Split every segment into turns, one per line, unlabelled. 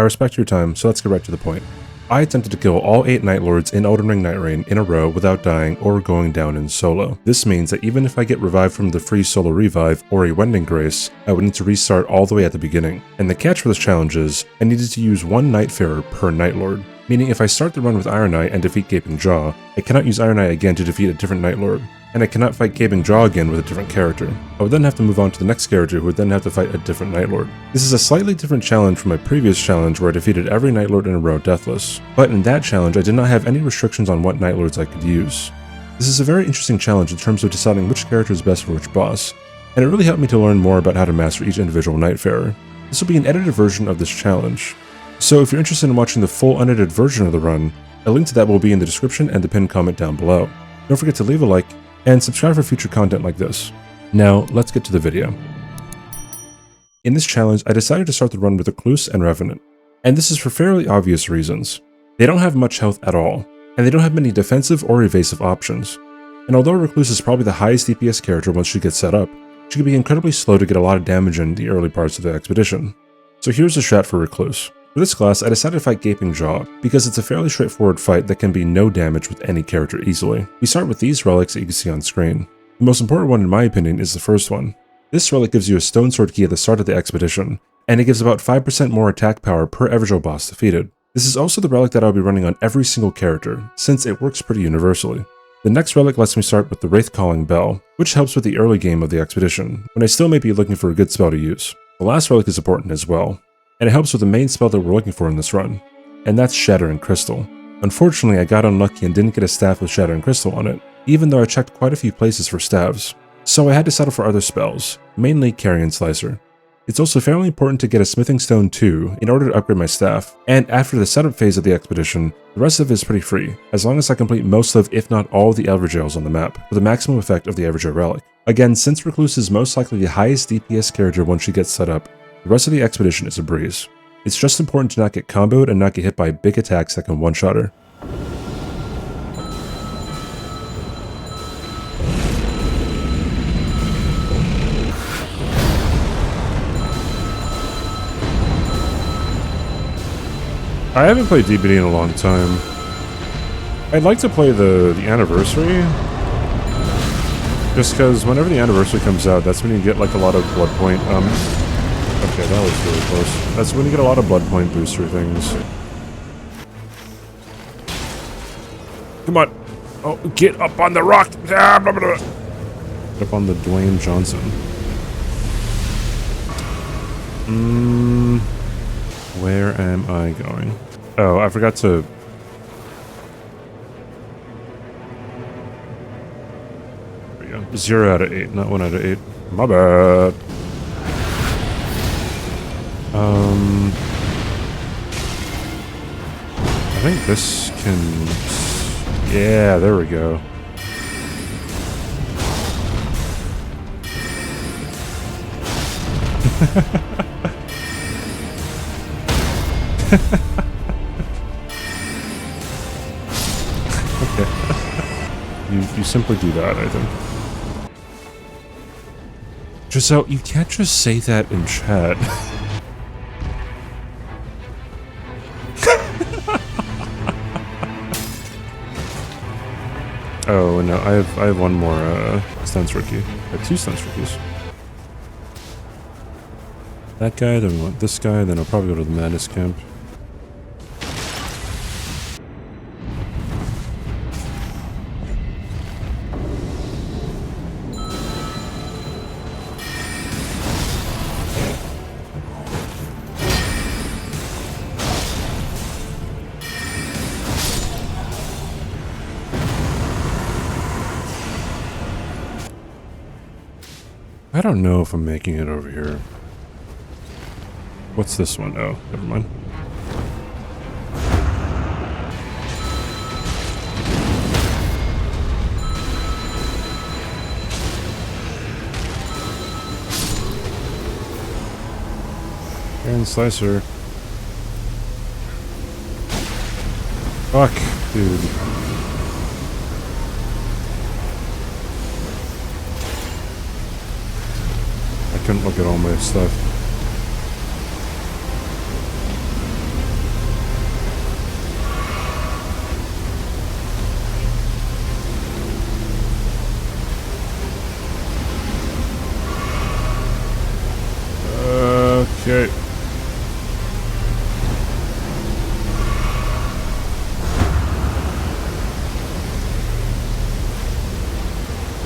I respect your time, so let's get right to the point. I attempted to kill all 8 Nightlords in Elden Ring Nightreign in a row without dying or going down in solo. This means that even if I get revived from the free solo revive or a Wending Grace, I would need to restart all the way at the beginning. And the catch for this challenge is, I needed to use 1 Nightfarer per Nightlord. Meaning if I start the run with Ironeye and defeat Gaping Jaw, I cannot use Ironeye again to defeat a different Nightlord. And I cannot fight Gaping Jaw again with a different character. I would then have to move on to the next character who would then have to fight a different Nightlord. This is a slightly different challenge from my previous challenge where I defeated every Nightlord in a row deathless. But in that challenge I did not have any restrictions on what Nightlords I could use. This is a very interesting challenge in terms of deciding which character is best for which boss, and it really helped me to learn more about how to master each individual Nightfarer. This will be an edited version of this challenge. So if you're interested in watching the full unedited version of the run, a link to that will be in the description and the pinned comment down below. Don't forget to leave a like, and subscribe for future content like this. Now, let's get to the video. In this challenge, I decided to start the run with Recluse and Revenant, and this is for fairly obvious reasons. They don't have much health at all, and they don't have many defensive or evasive options. And although Recluse is probably the highest DPS character once she gets set up, she can be incredibly slow to get a lot of damage in the early parts of the expedition. So here's the strat for Recluse. For this class, I decided to fight Gaping Jaw, because it's a fairly straightforward fight that can be no damage with any character easily. We start with these relics that you can see on screen. The most important one in my opinion is the first one. This relic gives you a stone sword key at the start of the expedition, and it gives about 5% more attack power per Evergaol boss defeated. This is also the relic that I'll be running on every single character, since it works pretty universally. The next relic lets me start with the Wraith Calling Bell, which helps with the early game of the expedition, when I still may be looking for a good spell to use. The last relic is important as well, and it helps with the main spell that we're looking for in this run, and that's Shatter and Crystal. Unfortunately, I got unlucky and didn't get a staff with Shatter and Crystal on it, even though I checked quite a few places for staves, so I had to settle for other spells, mainly Carrion Slicer. It's also fairly important to get a Smithing Stone too in order to upgrade my staff, and after the setup phase of the expedition, the rest of it is pretty free, as long as I complete most of, if not all, the Evergaols on the map, for the maximum effect of the Evergaol relic. Again, since Recluse is most likely the highest DPS character once she gets set up, the rest of the expedition is a breeze. It's just important to not get comboed and not get hit by big attacks that can one-shot her. I haven't played DBD in a long time. I'd like to play the anniversary, just because whenever the anniversary comes out, that's when you get like a lot of blood point, okay, that was really close. That's when you get a lot of blood point booster things. Come on. Oh, get up on the rock. Get up on the Dwayne Johnson. Where am I going? Oh, I forgot to... There we go. 0 out of 8, not 1 out of 8. My bad. I think this can... Yeah, there we go. Okay. You simply do that, I think. Giselle, you can't just say that in chat. Oh no, I have one more stun sword key. I have 2 stun sword keys. That guy, then we want this guy, then I'll probably go to the Madness Camp. I don't know if I'm making it over here. What's this one? Oh, never mind. Carrion Slicer. Fuck, dude. I couldn't look at all my stuff.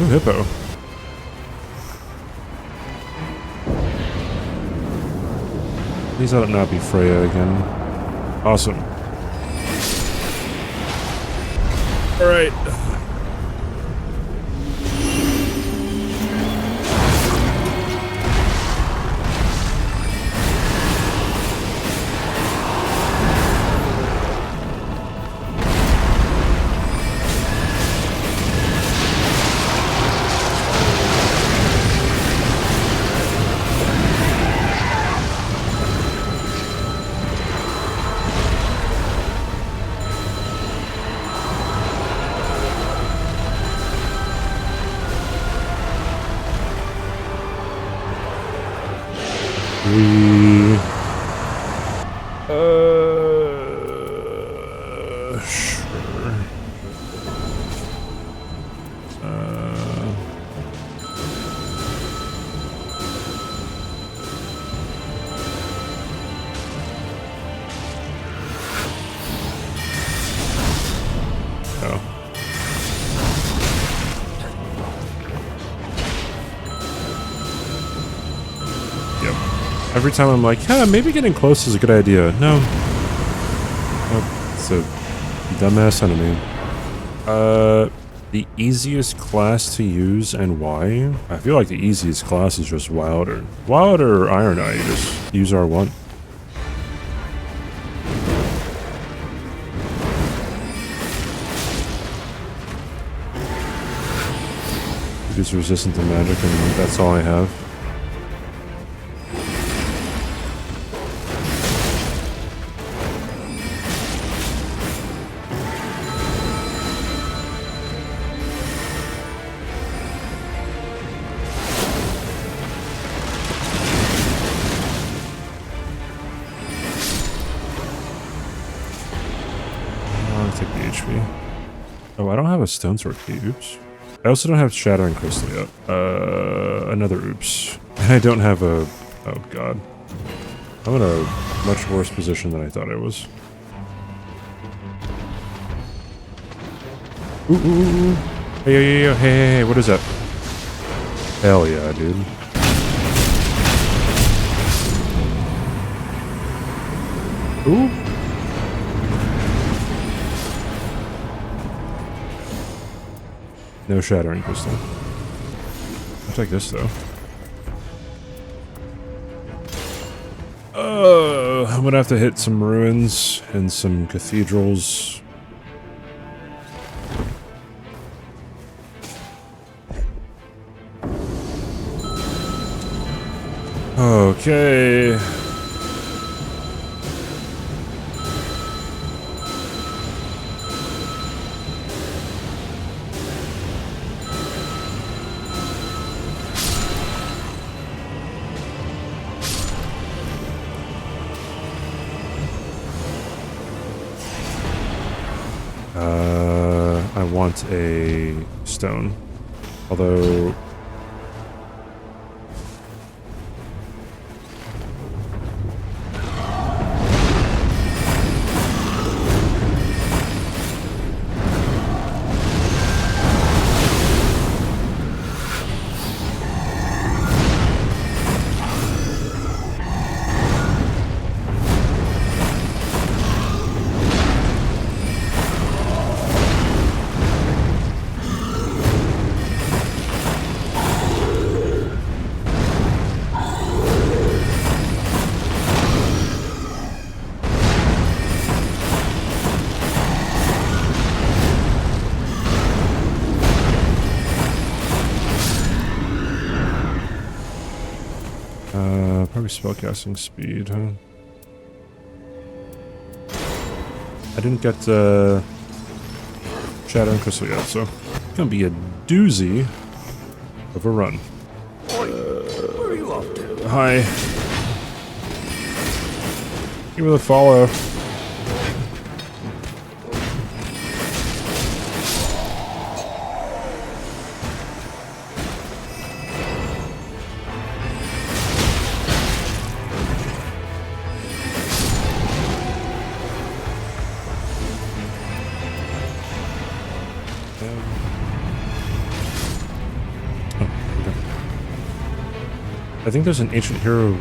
Ooh, hippo. Please let it not be Freya again. Awesome. Alright. Sure. Oh. Yep. Every time I'm like, yeah, maybe getting close is a good idea. No. Oh, it's a dumbass enemy. The easiest class to use and why? I feel like the easiest class is just Wylder. Wylder or Ironeye, you just use R1. It's resistant to magic and that's all I have. Take the HP. Oh, I don't have a stone sword key. Oops. I also don't have Shattering Crystal yet. Another oops. And I don't have a... Oh, God. I'm in a much worse position than I thought I was. Ooh, ooh, ooh. Hey, what is that? Hell yeah, dude. Ooh. No Shattering Crystal. I'll take this, though. I'm gonna have to hit some ruins and some cathedrals. Okay. I want a stone, although probably spellcasting speed, huh? I didn't get Shattering Crystal yet, so it's gonna be a doozy of a run.
Where are you off to?
Hi. Give me the follow. I think there's an ancient heroes.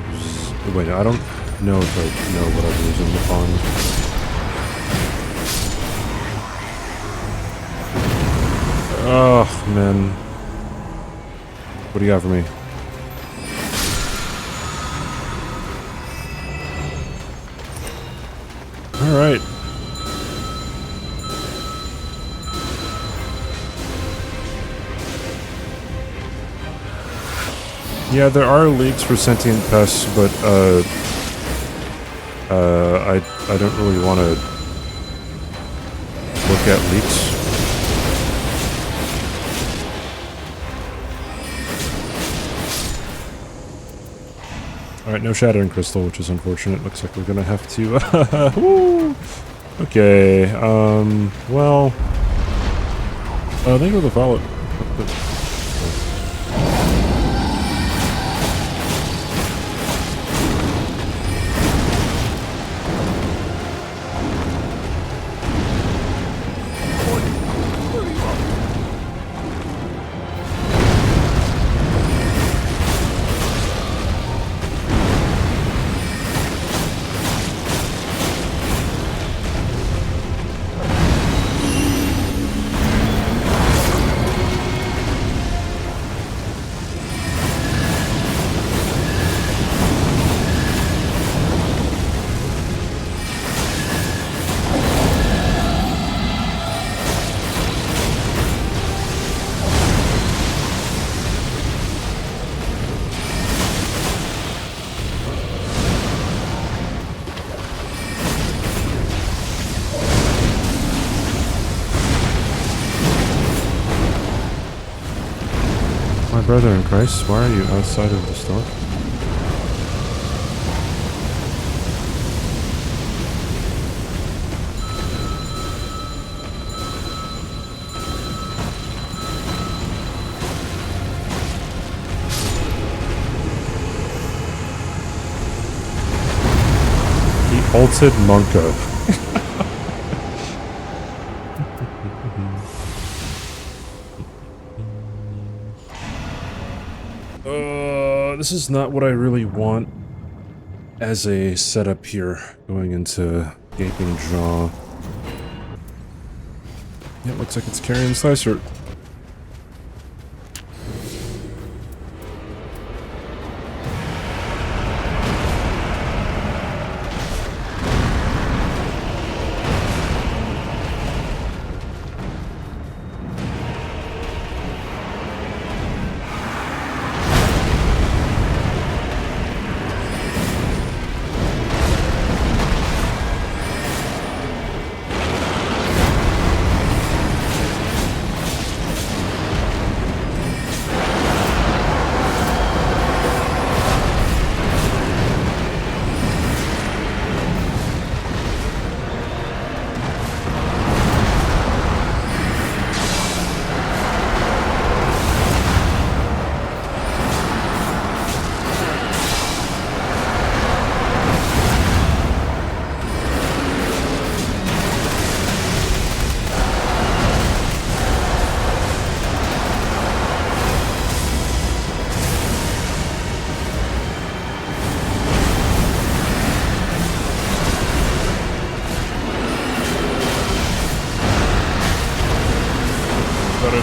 Wait, I don't know if I know what I was in the pond. Oh man, what do you got for me? All right. Yeah, there are leaks for sentient pests, but I don't really want to look at leaks. All right, no shattering crystal, which is unfortunate. Looks like we're gonna have to. Woo! Okay. Well. Thank you for the follow. My brother in Christ, why are you outside of the store? He ulted Monko. This is not what I really want as a setup here, going into Gaping Jaw. Yeah, it looks like it's carrying Slicer.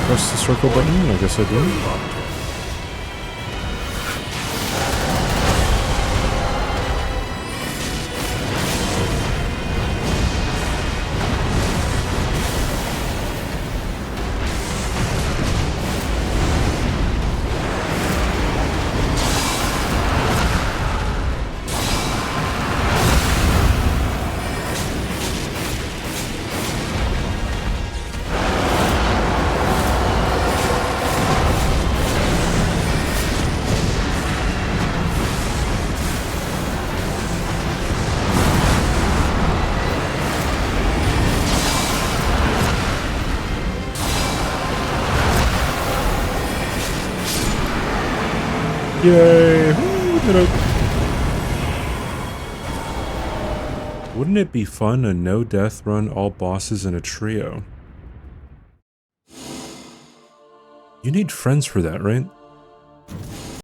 Press the circle button? I guess I did. Yay! Woo, did it. Wouldn't it be fun to no-death run all bosses in a trio? You need friends for that, right?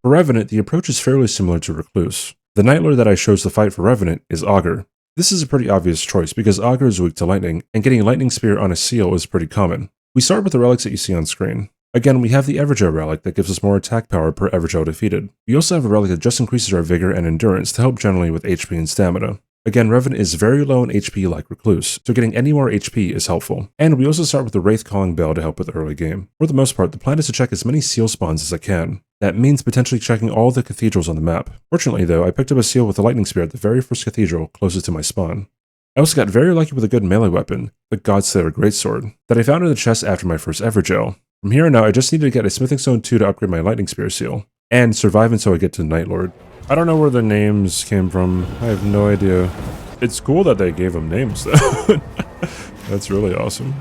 For Revenant, the approach is fairly similar to Recluse. The Nightlord that I chose to fight for Revenant is Augur. This is a pretty obvious choice because Augur is weak to lightning, and getting a lightning spear on a seal is pretty common. We start with the relics that you see on screen. Again, we have the Everjoe relic that gives us more attack power per Everjoe defeated. We also have a relic that just increases our vigor and endurance to help generally with HP and stamina. Again, Revenant is very low in HP like Recluse, so getting any more HP is helpful. And we also start with the Wraith Calling Bell to help with early game. For the most part, the plan is to check as many seal spawns as I can. That means potentially checking all the cathedrals on the map. Fortunately though, I picked up a seal with a lightning spear at the very first cathedral closest to my spawn. I also got very lucky with a good melee weapon, the Godslayer Greatsword, that I found in the chest after my first Everjoe. From here on out, I just need to get a Smithing Stone 2 to upgrade my lightning spear seal, and survive until I get to Nightlord. I don't know where the names came from. I have no idea. It's cool that they gave them names though. That's really awesome.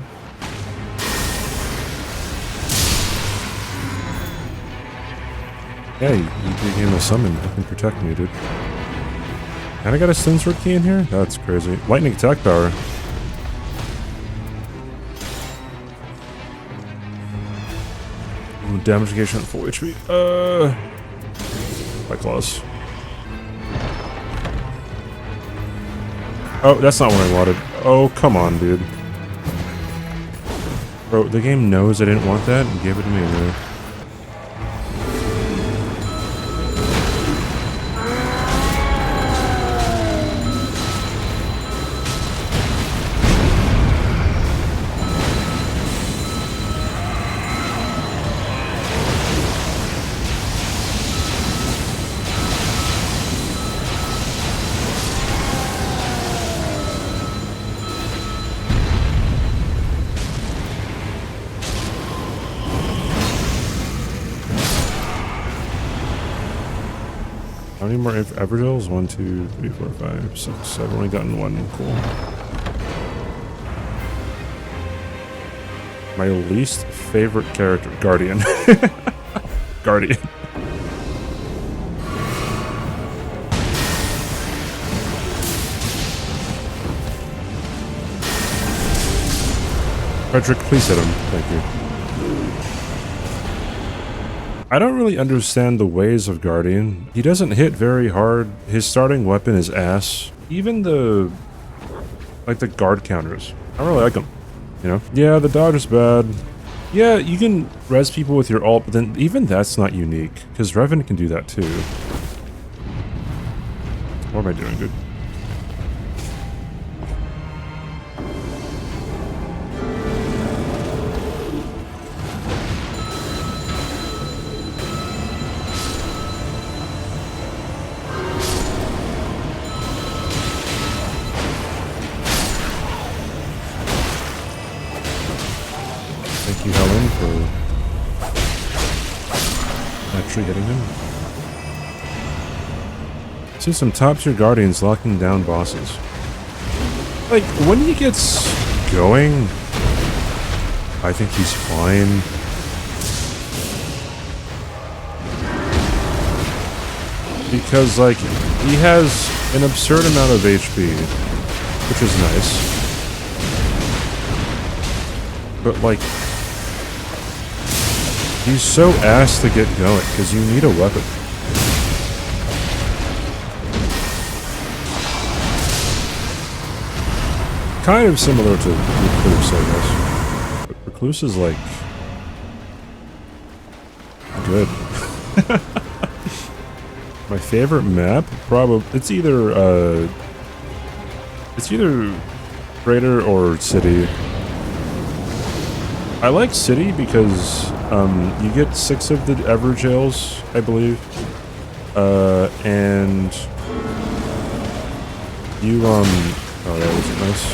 Yeah, you became a summon. You can protect me, dude. And I got a Stone Sword key in here? That's crazy. Lightning attack power. Ooh, damage negation at full HP. My claws. Oh, that's not what I wanted. Oh, come on, dude. Bro, the game knows I didn't want that and gave it to me anyway. How many more Everjoes? 1, 2, 3, 4, 5, 6. I've only gotten one. Cool. My least favorite character, Guardian. Guardian. Frederick, please hit him. Thank you. I don't really understand the ways of Guardian. He doesn't hit very hard. His starting weapon is ass. Even the guard counters. I don't really like them. You know? Yeah, the dodge is bad. Yeah, you can res people with your ult, but then even that's not unique. Because Revenant can do that too. What am I doing, dude? Thank you, Helen, for actually hitting him. See some top tier Guardians locking down bosses. Like, when he gets going, I think he's fine. Because, like, he has an absurd amount of HP, which is nice. But, like, he's so ass to get going, because you need a weapon. Kind of similar to Recluse, I guess. But Recluse is, like, good. My favorite map? Probably, it's either Crater or City. I like City because you get 6 of the Everjoes, I believe, and you oh, that wasn't nice.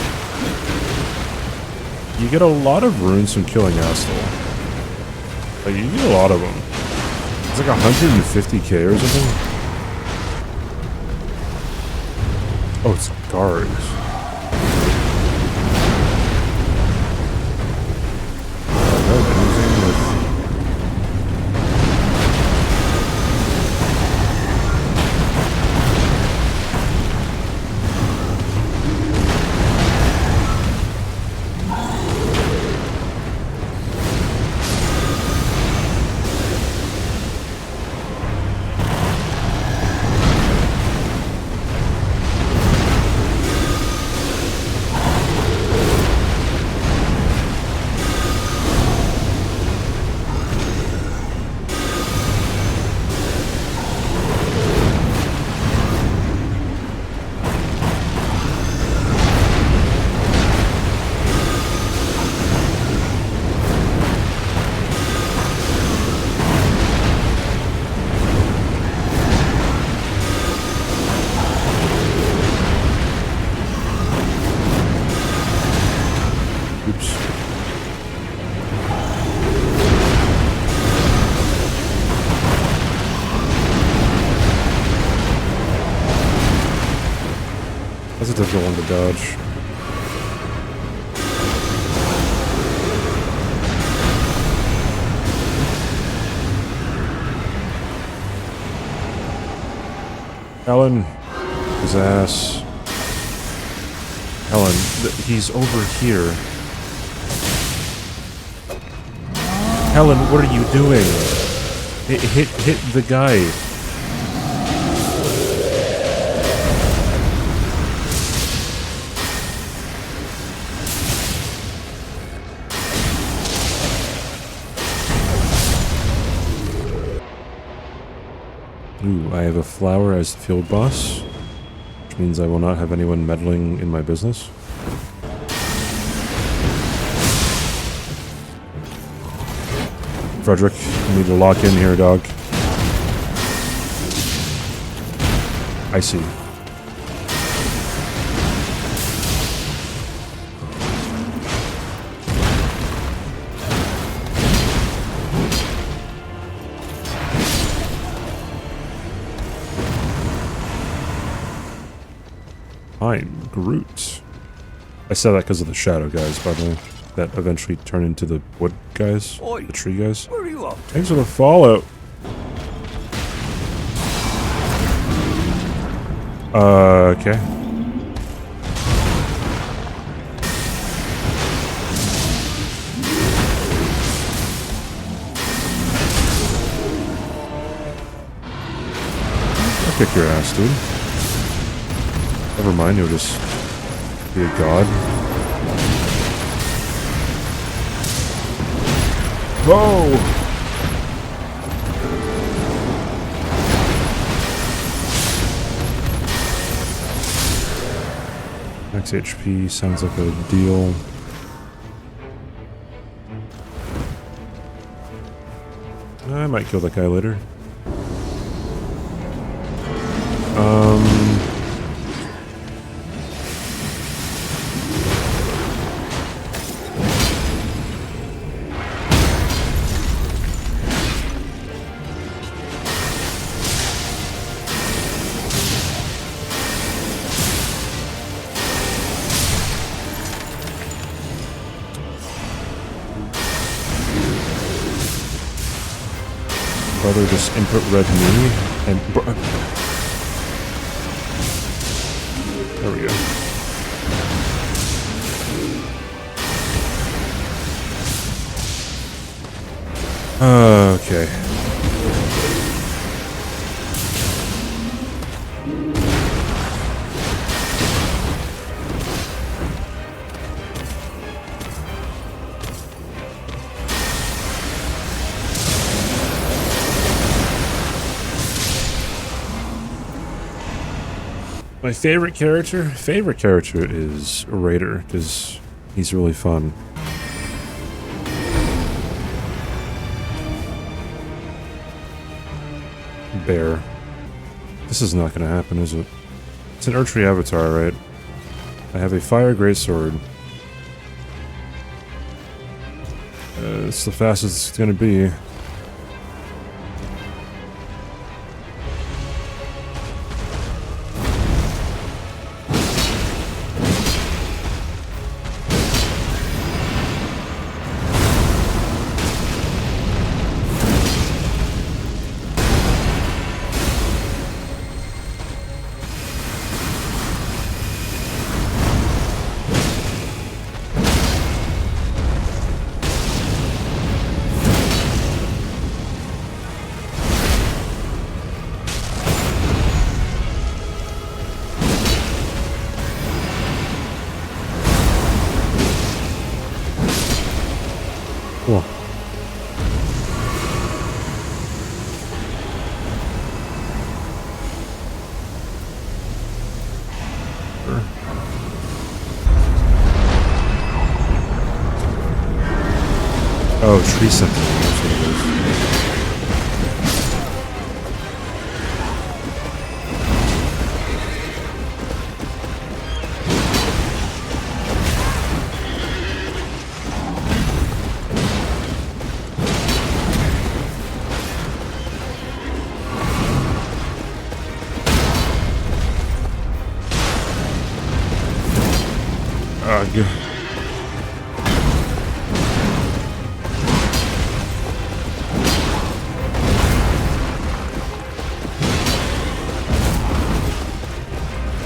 You get a lot of runes from killing Astal. Like, you get a lot of them. It's like 150k or something. Oh, it's guards. difficult one to dodge. Helen, his ass. Helen, he's over here. Helen, what are you doing? Hit the guy. Ooh, I have a flower as the field boss, which means I will not have anyone meddling in my business. Frederick, you need to lock in here, dog. I see. Fine, Groot. I said that because of the shadow guys, by the way. That eventually turn into the wood guys.
Oi,
the tree guys.
where are you off to?
Thanks for the fallout. Okay. I'll kick your ass, dude. Never mind, you'll just be a god. Whoa! Max HP sounds like a deal. I might kill that guy later. Brother, just input red me and there we go. Okay. My favorite character is Raider, because he's really fun. Bear. This is not going to happen, is it? It's an archery avatar, right? I have a fire greatsword. It's the fastest it's going to be. Cool. Oh, Tricephalos, that's what it is. Ugh.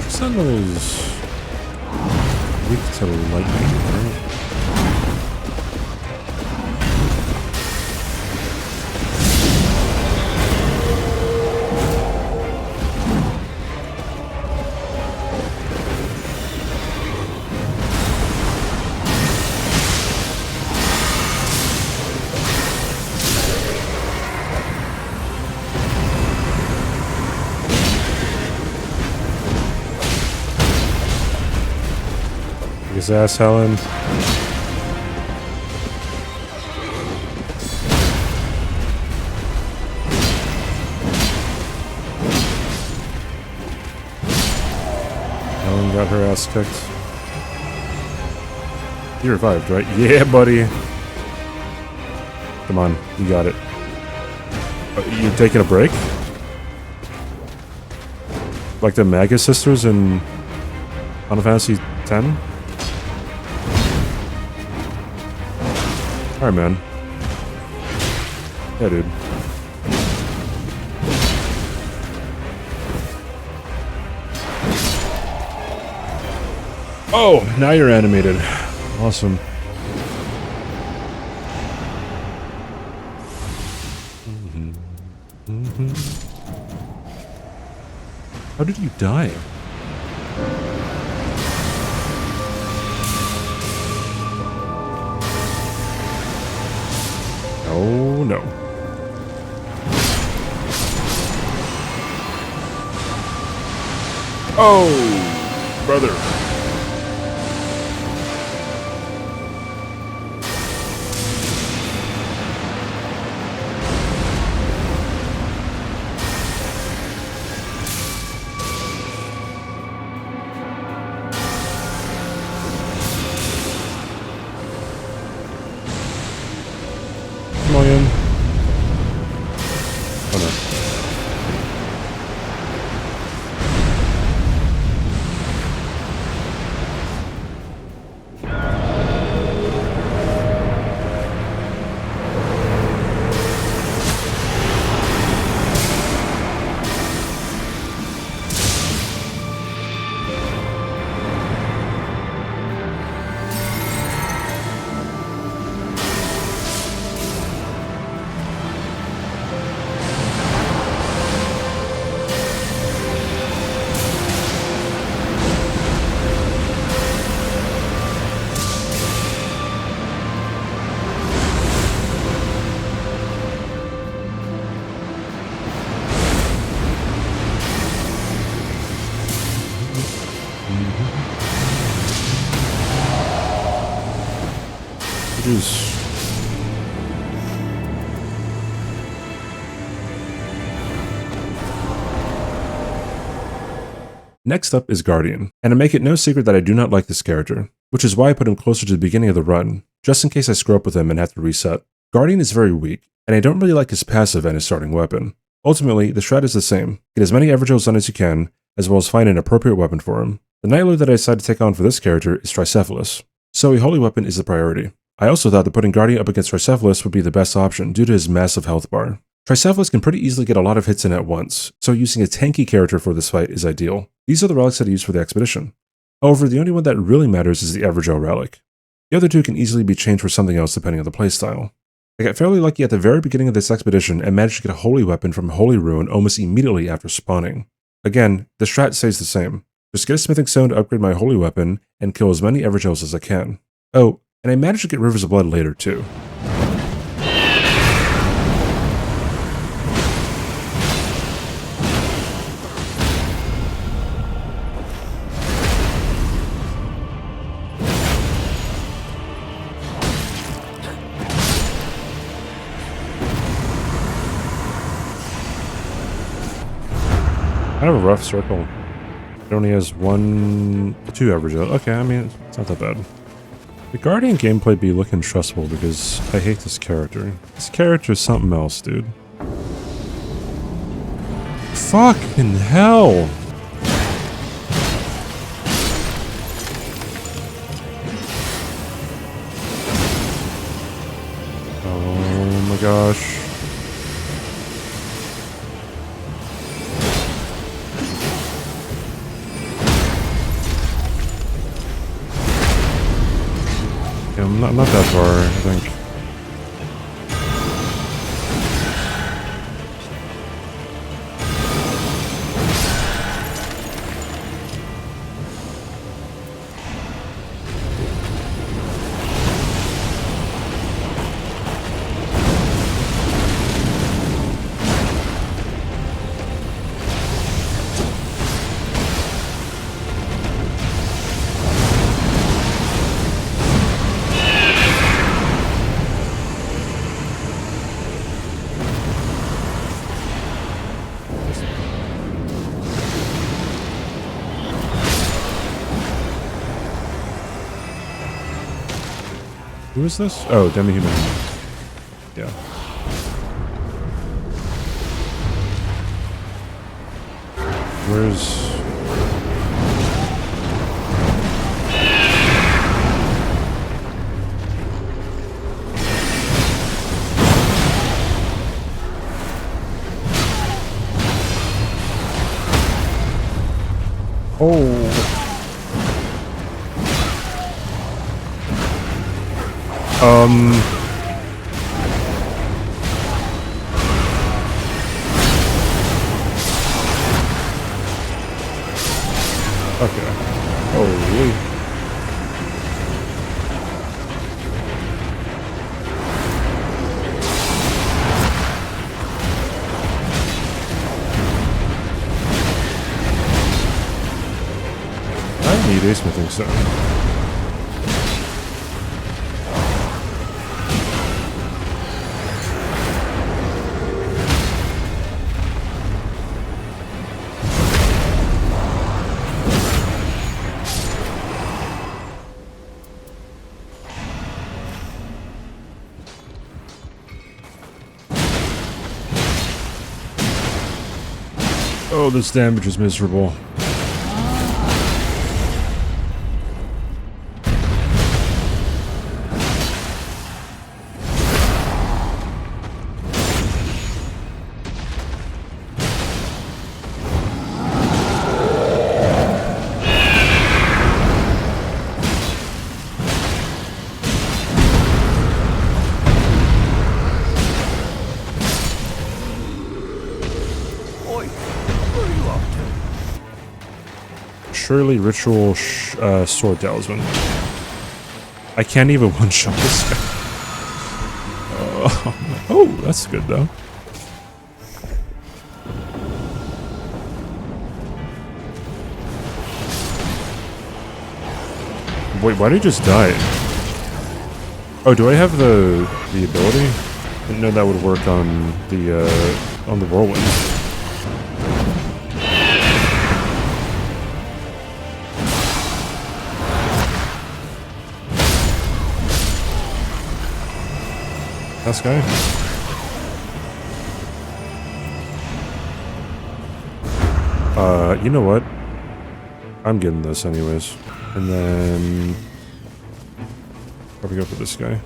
Sentinel's weak to lightning, right? His ass, Helen. Helen got her ass kicked. You revived, right? Yeah, buddy. Come on, you got it. You're taking a break? Like the Magus sisters in Final Fantasy X? Alright, man. Yeah, dude. Oh, now you're animated. Awesome. How did you die? Oh no. Oh, brother. Next up is Guardian, and I make it no secret that I do not like this character, which is why I put him closer to the beginning of the run, just in case I screw up with him and have to reset. Guardian is very weak, and I don't really like his passive and his starting weapon. Ultimately, the strat is the same: get as many average heals done as you can, as well as find an appropriate weapon for him. The Nightlord that I decided to take on for this character is Tricephalos, so a holy weapon is the priority. I also thought that putting Guardian up against Tricephalos would be the best option due to his massive health bar. Tricephalos can pretty easily get a lot of hits in at once, so using a tanky character for this fight is ideal. These are the relics that I use for the expedition. However, the only one that really matters is the average health relic. The other two can easily be changed for something else depending on the playstyle. I got fairly lucky at the very beginning of this expedition and managed to get a holy weapon from Holy Ruin almost immediately after spawning. Again, the strat stays the same. Just get a smithing stone to upgrade my holy weapon and kill as many average heals as I can. Oh, and I managed to get Rivers of Blood later too. Kind of a rough circle. It only has 2 average. Okay, I mean, it's not that bad. The Guardian gameplay be looking trustful because I hate this character. This character is something else, dude. Fucking hell! gosh. Yeah, I'm not that far, I think. Who is this? Oh, demi-human. Yeah. Where's... Oh... Okay. Holy. I need a smithing stone. Oh, this damage is miserable. Surely ritual sword talisman. I can't even one-shot this guy. Oh, that's good though. Wait, why did he just die? Oh, do I have the ability? I didn't know that would work on the whirlwind. This guy. You know what? I'm getting this anyways. And then probably go for this guy.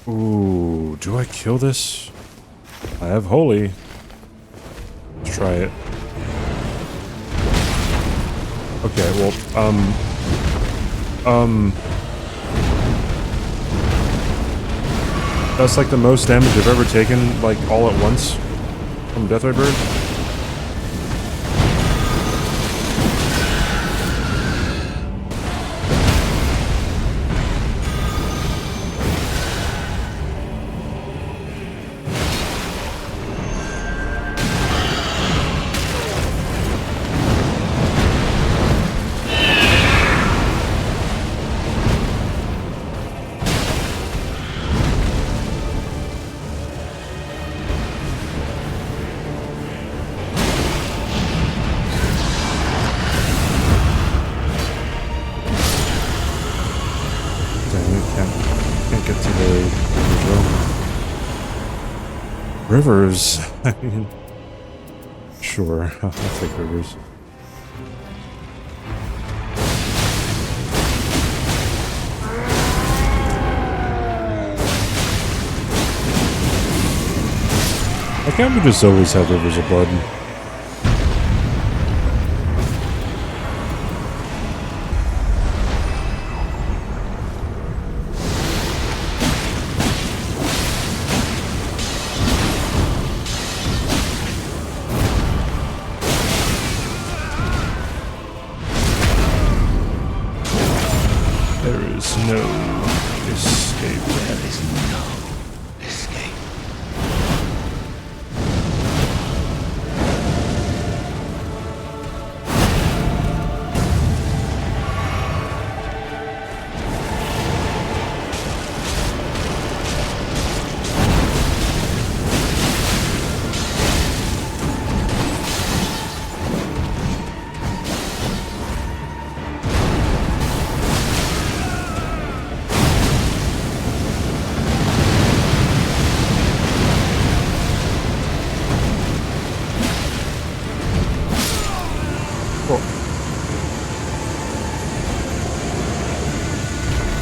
Ooh, do I kill this? I have holy. Let's try it. Okay, well, that's like the most damage I've ever taken, like, all at once from Deathray Bird. Rivers. I mean, Sure, I'll take rivers. Why can't we just always have rivers of blood? There is no escape.
There is no escape.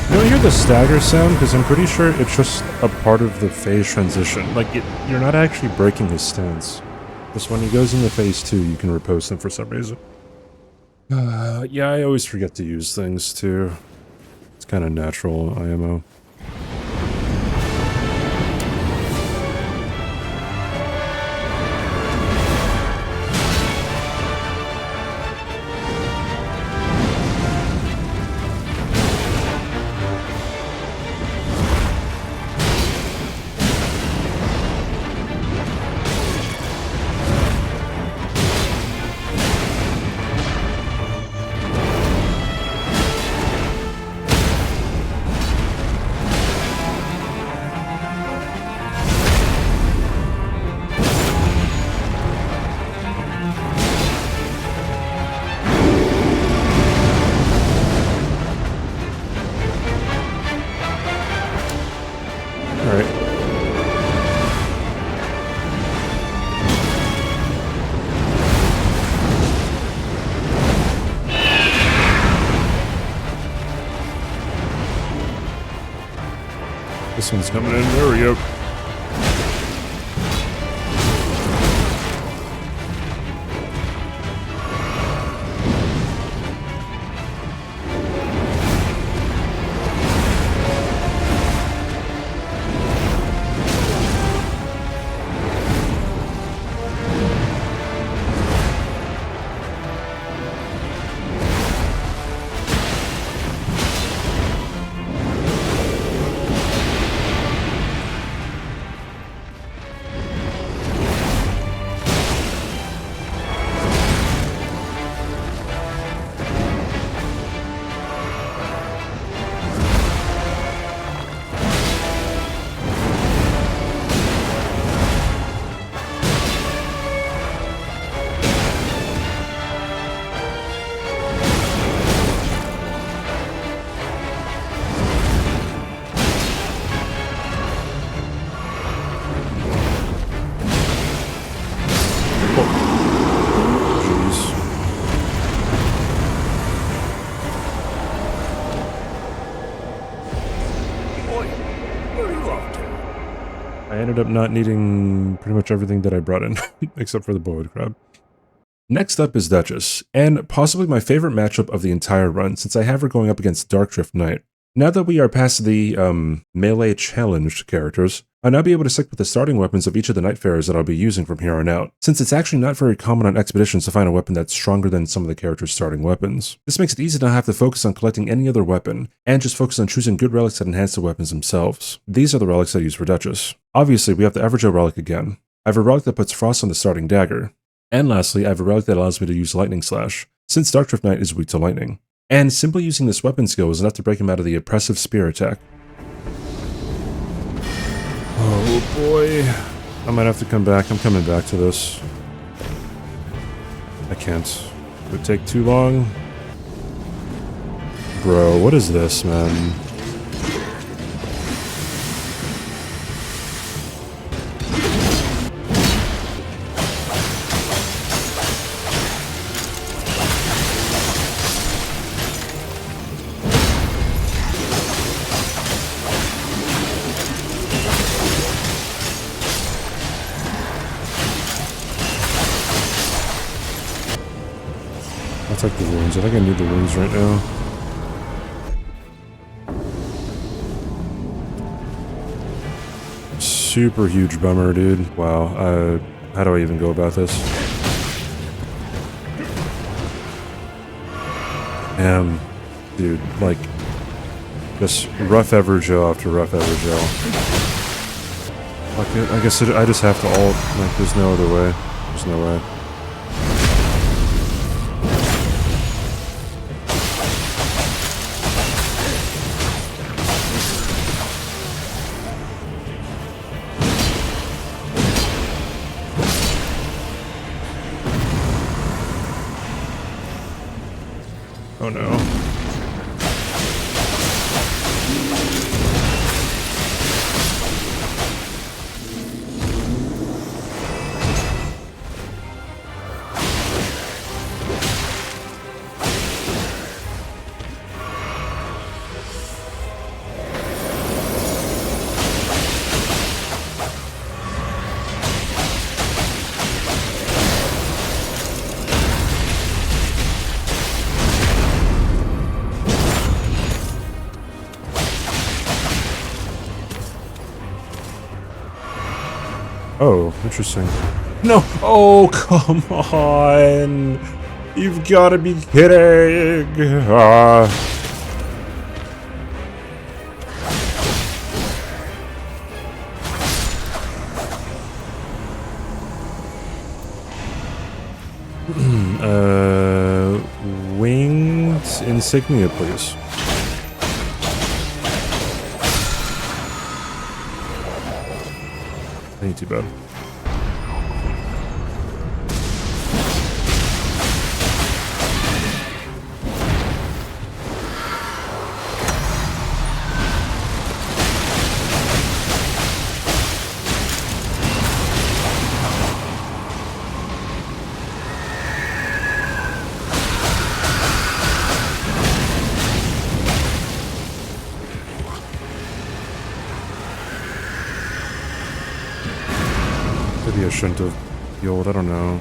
You don't hear the stagger sound because I'm pretty sure it's just a part of the phase transition. Like, you're not actually breaking his stance. Just when he goes into phase 2, you can repose him for some reason. Yeah, I always forget to use things too. It's kind of natural IMO. This one's coming in. There we go. I ended up not needing pretty much everything that I brought in, except for the boiled crab. Next up is Duchess, and possibly my favorite matchup of the entire run, since I have her going up against Darkdrift Knight. Now that we are past the melee challenged characters, I'll now be able to stick with the starting weapons of each of the Nightfarers that I'll be using from here on out, since it's actually not very common on expeditions to find a weapon that's stronger than some of the characters' starting weapons. This makes it easy to not have to focus on collecting any other weapon, and just focus on choosing good relics that enhance the weapons themselves. These are the relics I use for Duchess. Obviously, we have the Everjoe relic again. I have a relic that puts frost on the starting dagger. And lastly, I have a relic that allows me to use Lightning Slash, since Darkdrift Knight is weak to lightning. And simply using this weapon skill is enough to break him out of the oppressive spear attack. Oh boy. I might have to come back. I'm coming back to this. I can't. It would take too long. Bro, what is this, man? take the wounds. I think I need the wounds right now. Super huge bummer, dude. Wow. How do I even go about this? Dude, like, just rough Everjoe after rough Everjoe. Fuck it. I guess I just have to ult. Like, there's no other way. There's no way. Oh no. Oh, interesting. No! Oh, come on! You've got to be kidding! Winged insignia, please. Ain't too bad. Maybe I shouldn't have healed, I don't know.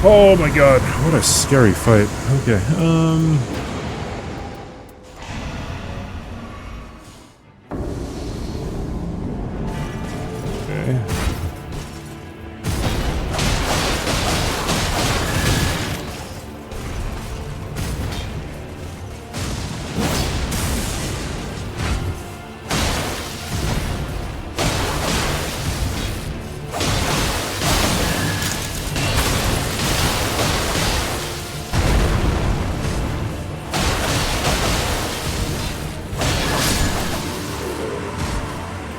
Oh my god, what a scary fight. Okay,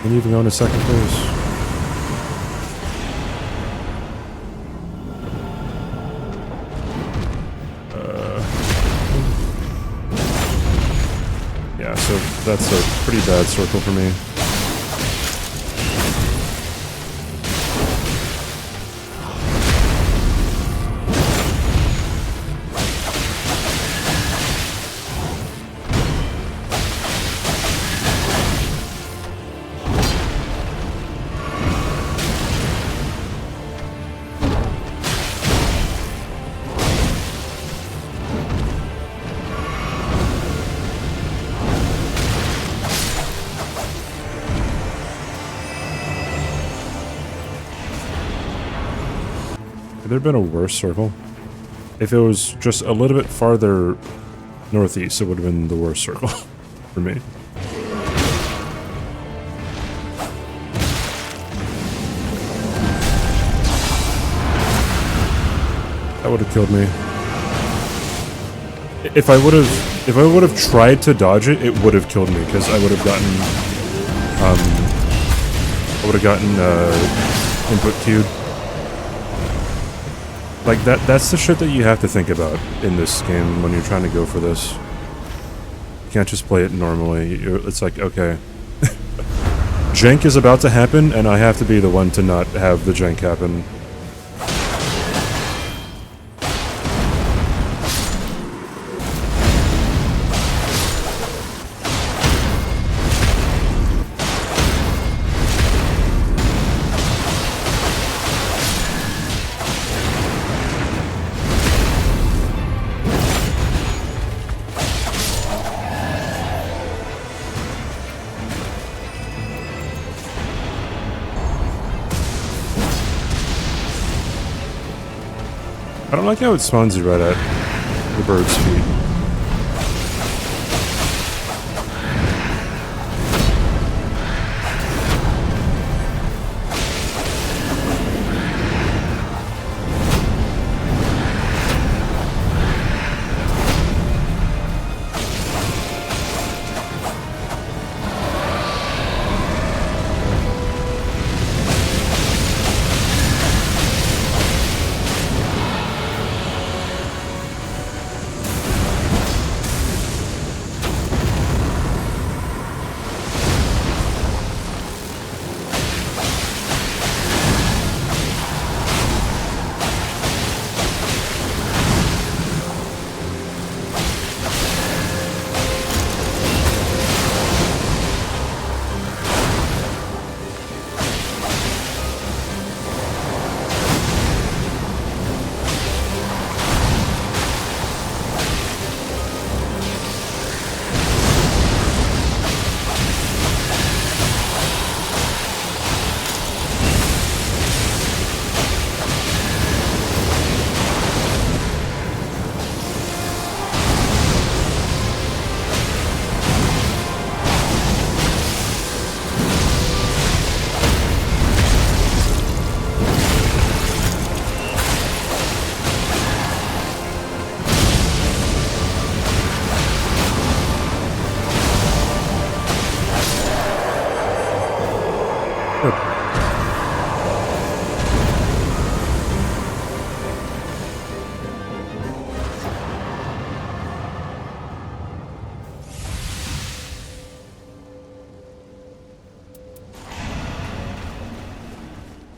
and even going to second place. Yeah, so that's a pretty bad circle for me. Could there have been a worse circle? If it was just a little bit farther northeast, it would have been the worst circle for me. That would have killed me. If I would have tried to dodge it, it would have killed me because I would have gotten input queued. Like, that's the shit that you have to think about in this game when you're trying to go for this. You can't just play it normally. It's like, okay. Jank is about to happen, and I have to be the one to not have the jank happen. I don't like how it spawns you right at the bird's feet.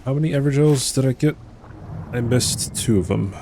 How many Evergels did I get? I missed 2 of them.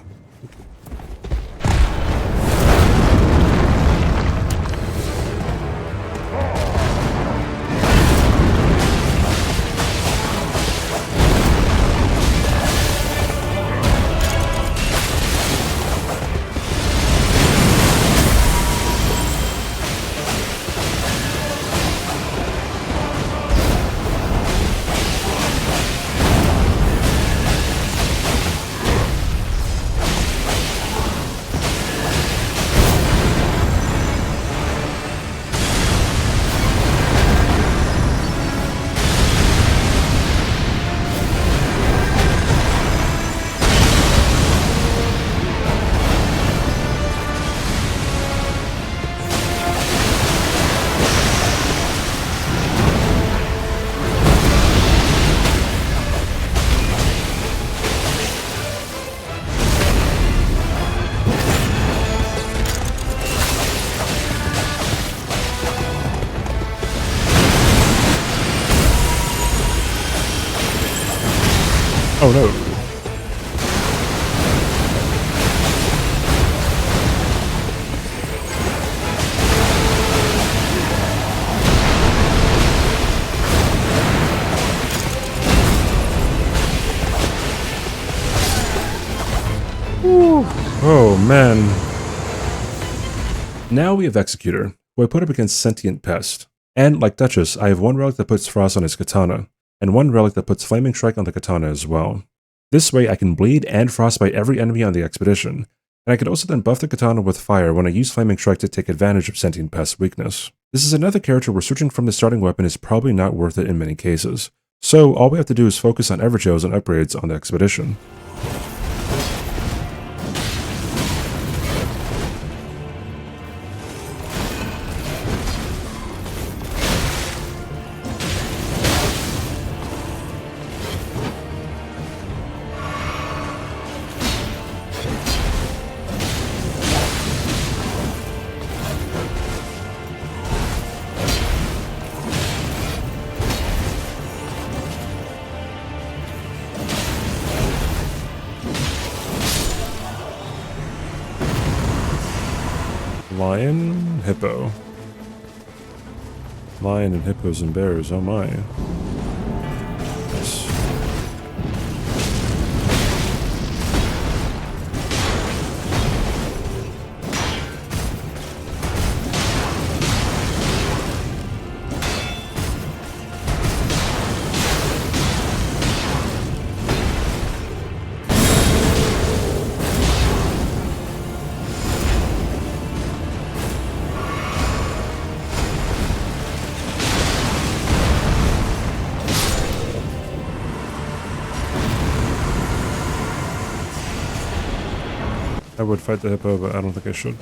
Oh no. Whew. Oh man. Now we have Executor, who I put up against Sentient Pest. And like Duchess, I have one relic that puts Frost on his katana, and one relic that puts Flaming Strike on the katana as well. This way I can bleed and frostbite every enemy on the expedition, and I can also then buff the katana with fire when I use Flaming Strike to take advantage of Sentient Pest's weakness. This is another character where switching from the starting weapon is probably not worth it in many cases, so all we have to do is focus on Evergels and upgrades on the expedition. Lion, hippo. Lion and hippos and bears, oh my. Nice. I would fight the hippo, but I don't think I should.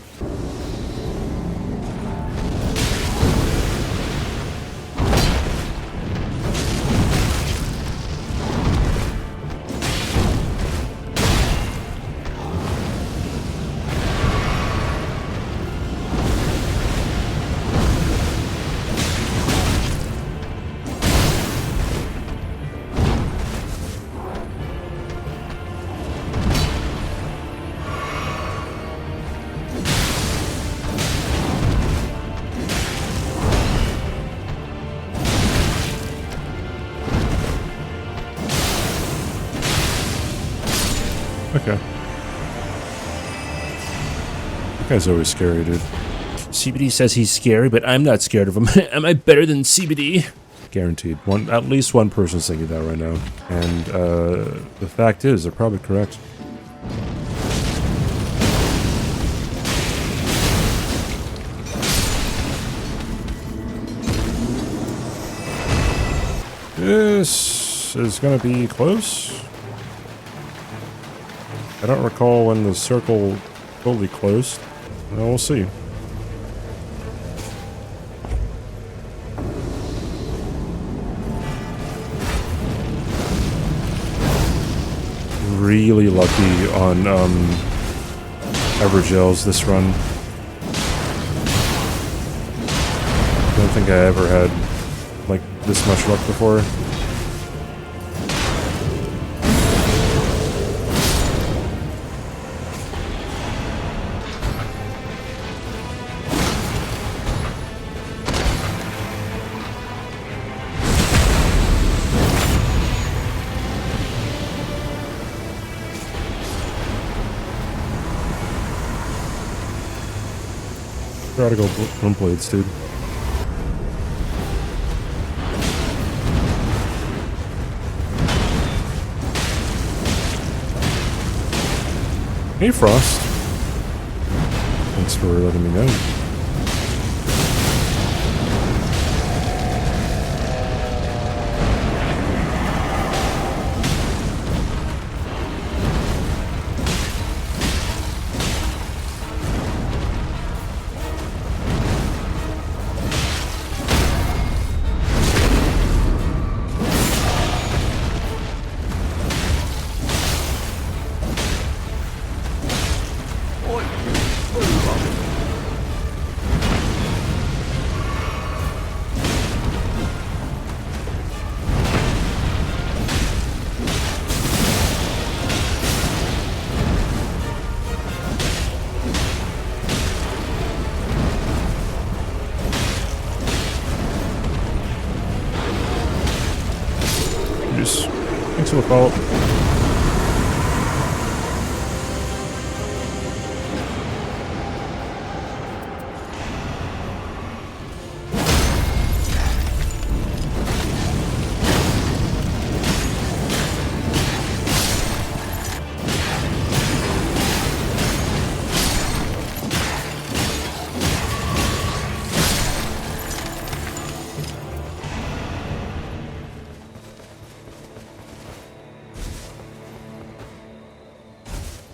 Okay. That guy's always scary, dude.
CBD says he's scary, but I'm not scared of him. Am I better than CBD?
Guaranteed. At least one person's thinking that right now. And the fact is, they're probably correct. This is gonna be close. I don't recall when the circle fully closed. Well, we'll see. Really lucky on Evergels this run. I don't think I ever had like this much luck before. Gotta go Bloom Blades, dude. Hey, Frost. Thanks for letting me know. Thanks for the follow-up.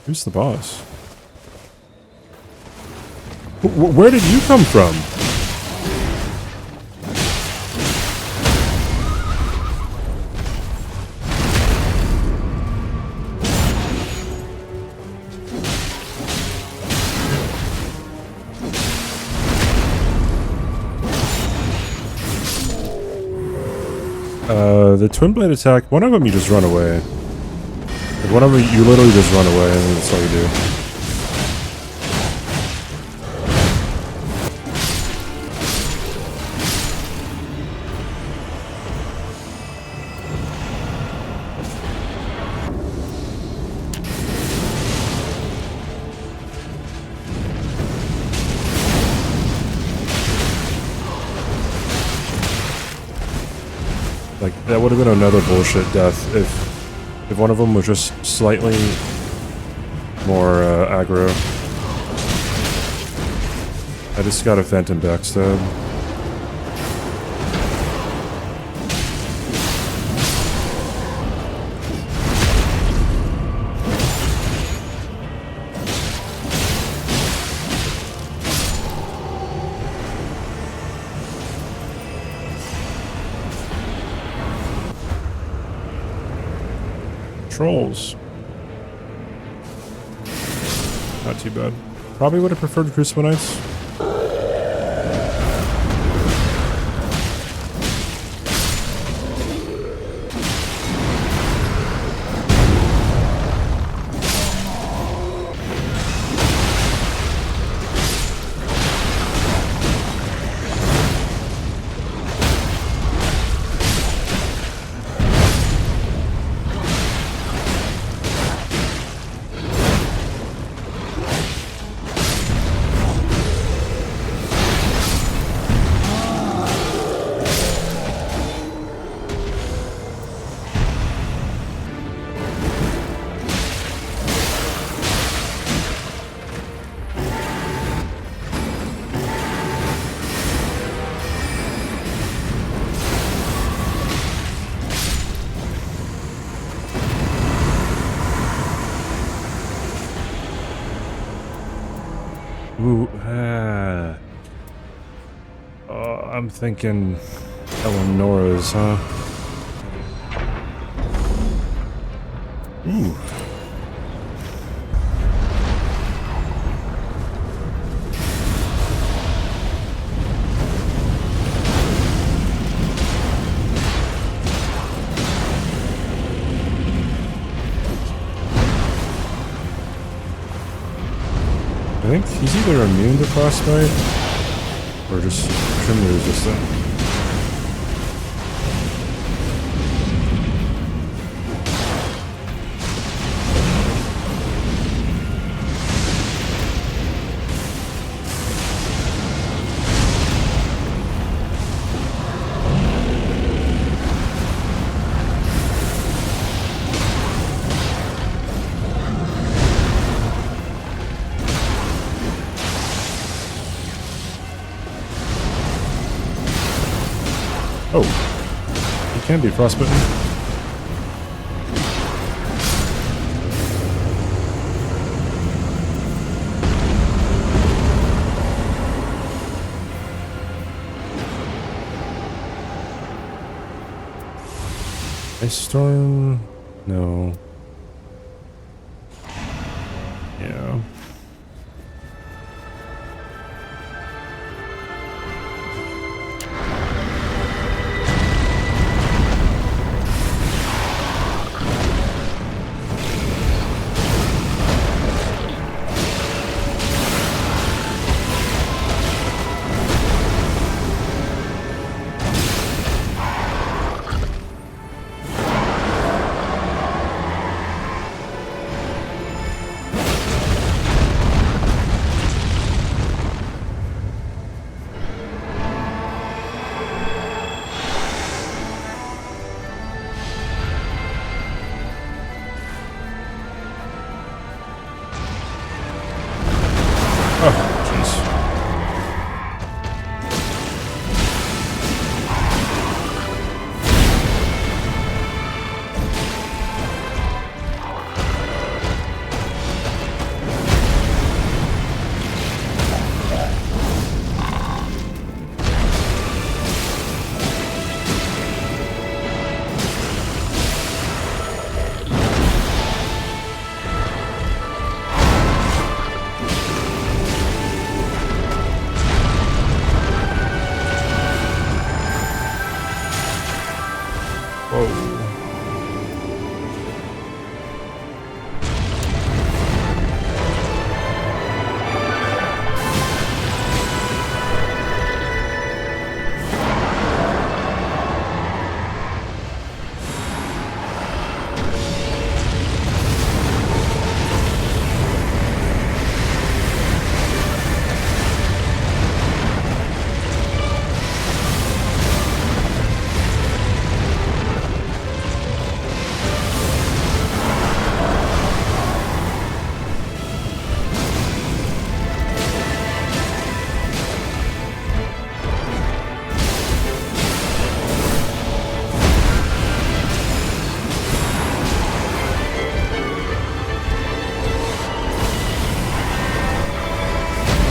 Who's the boss? Where did you come from? The twin blade attack, one of them you just run away. Like one of them you literally just run away and that's all you do. Like, that would have been another bullshit death if one of them was just slightly more aggro. I just got a Phantom backstab. trolls. Not too bad. Probably would have preferred Crucible Knights. Ooh, I'm thinking Eleonora's, huh? Ooh. I think he's either immune to frostbite or just extremely resistant. Oh, he can be frostbitten. Ice storm? No. Yeah.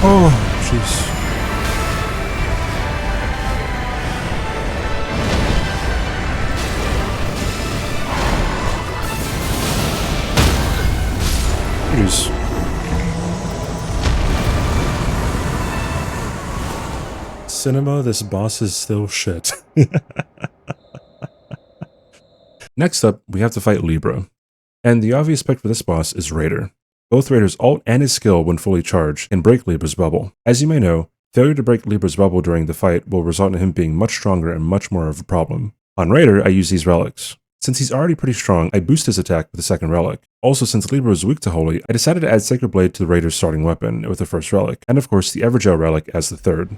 Oh, jeez. cinema, this boss is still shit. Next up, we have to fight Libra. And the obvious pick for this boss is Raider. Both Raider's ult and his skill, when fully charged, can break Libra's bubble. As you may know, failure to break Libra's bubble during the fight will result in him being much stronger and much more of a problem. On Raider, I use these relics. Since he's already pretty strong, I boost his attack with the second relic. Also, since Libra is weak to Holy, I decided to add Sacred Blade to the Raider's starting weapon with the first relic, and of course the Evergel relic as the third.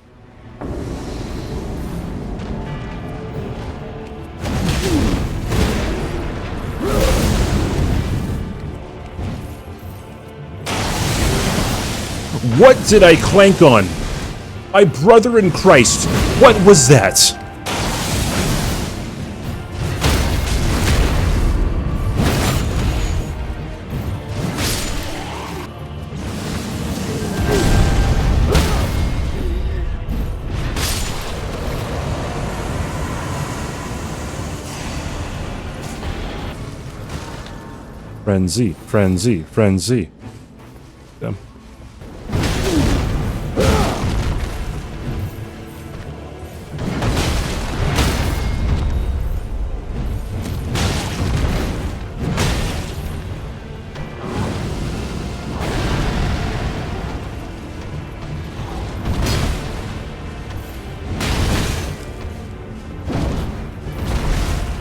What did I clank on? My brother in Christ, what was that?
Frenzy, frenzy, frenzy. Damn.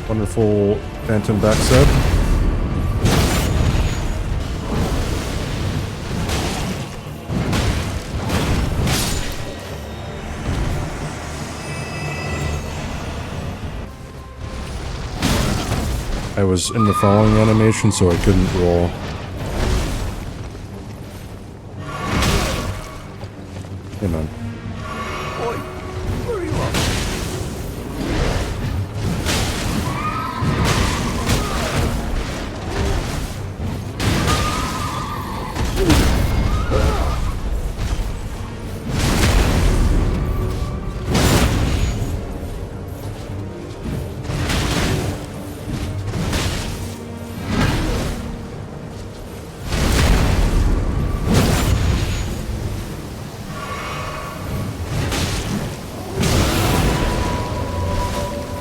Wonderful phantom backstab. I was in the following animation, so I couldn't roll. Hey man.
Oi, hurry up.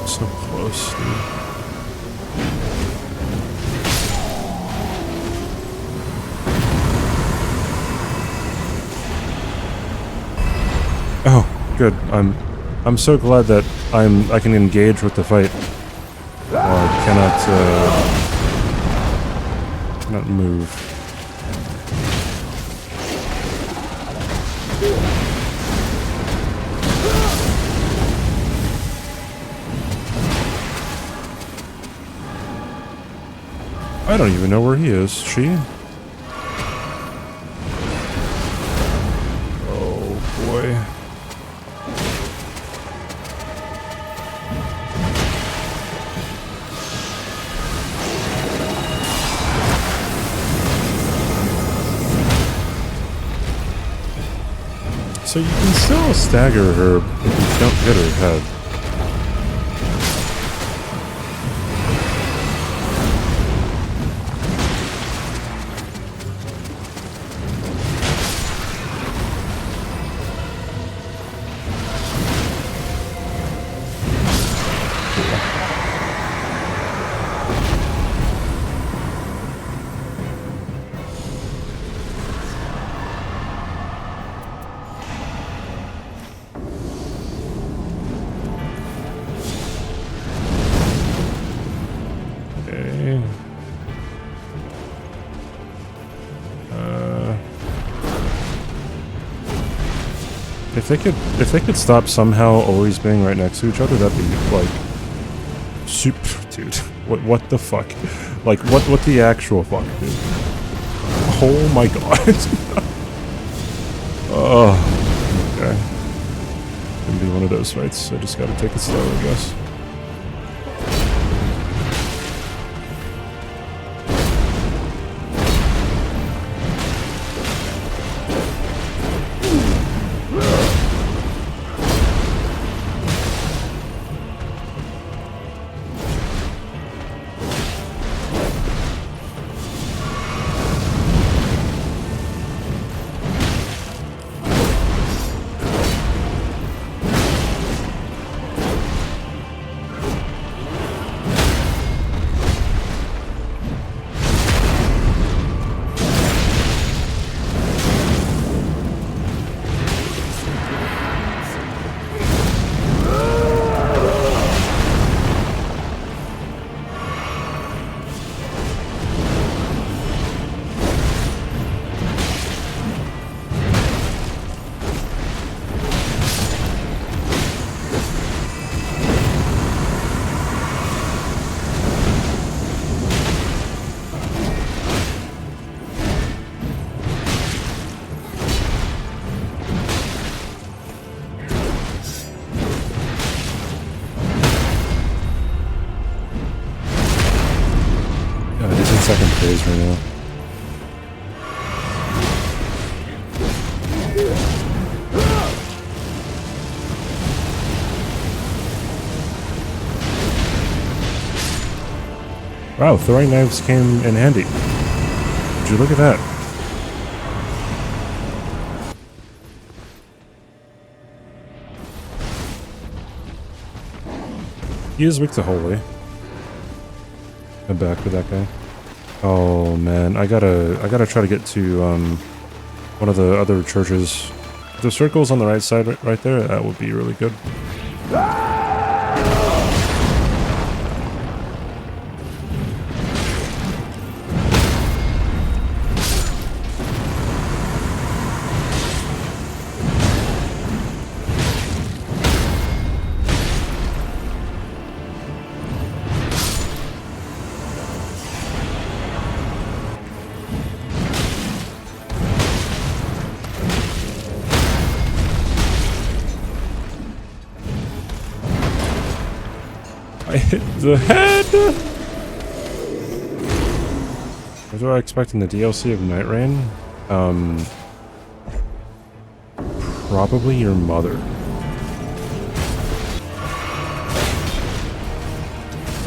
So close, dude. Oh, good. I'm so glad that I can engage with the fight. I cannot move. I don't even know where he is. She? Oh boy. So you can still stagger her if you don't hit her head. If they could stop somehow always being right next to each other, that'd be like super, dude. What the fuck? Like what the actual fuck, dude? Oh my god. Oh, okay. Gonna be one of those fights. I just gotta take it slow, I guess. second phase right now. Wow, throwing knives came in handy. Would you look at that? He is weak to holy. I'm back with that guy. Oh man, I gotta try to get to one of the other churches. The circle's on the right side, right there. That would be really good. I hit the head! What do I expect in the DLC of Nightreign? Probably your mother.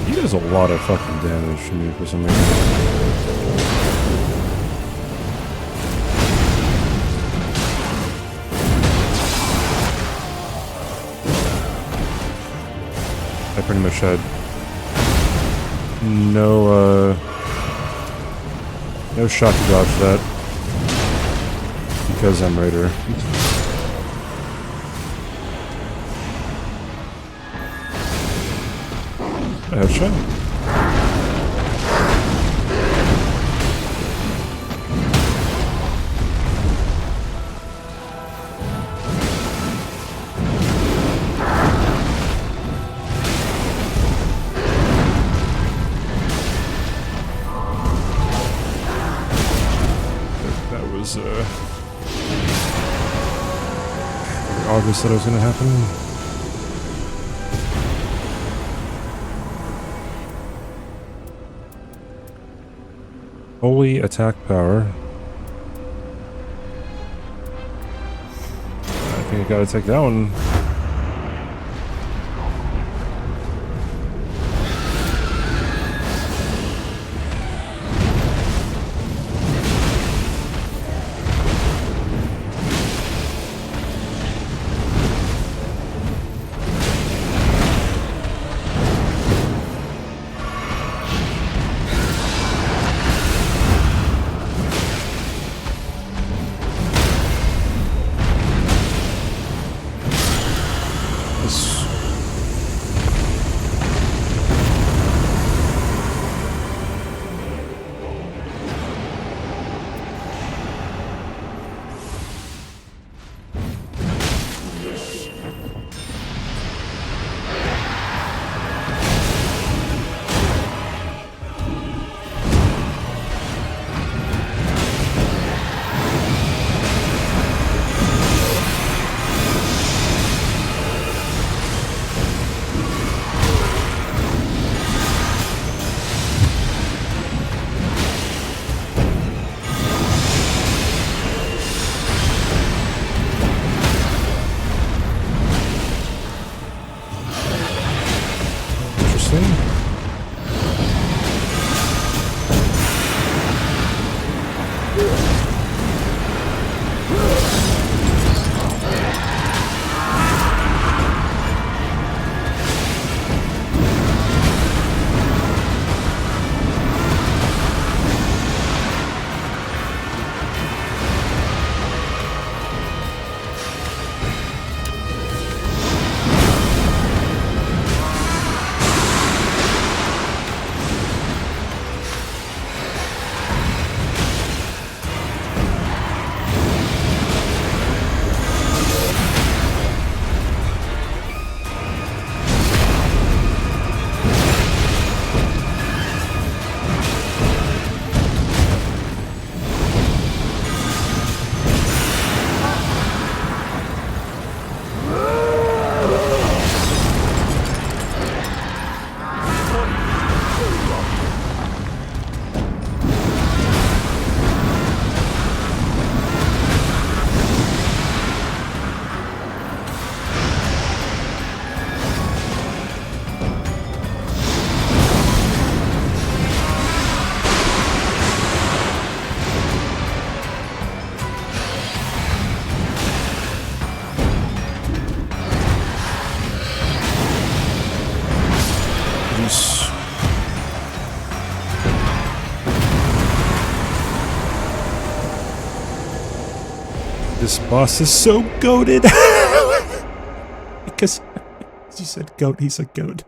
He does a lot of fucking damage to me for some reason. I pretty much had no shot to dodge that because I'm Raider. A headshot. Augur said it was gonna happen. Holy attack power. I think I gotta take that one. Jeez. This boss is so goated. Because he said goat, he's a goat.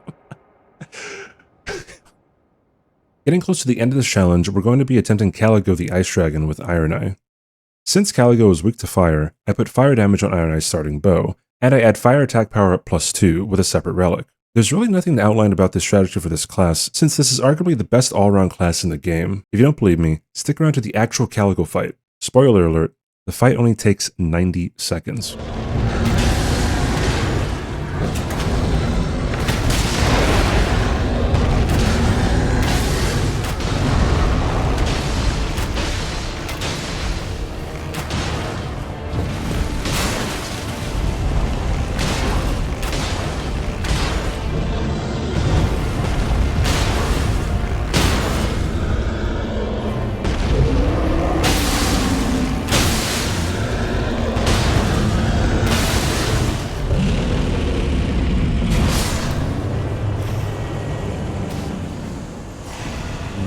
Getting close to the end of this challenge, we're going to be attempting Caligo the Ice Dragon with Ironeye. Since Caligo is weak to fire, I put fire damage on Ironeye's starting bow, and I add fire attack power up +2 with a separate relic. There's really nothing to outline about this strategy for this class, since this is arguably the best all-around class in the game. If you don't believe me, stick around to the actual Caligo fight. Spoiler alert, the fight only takes 90 seconds.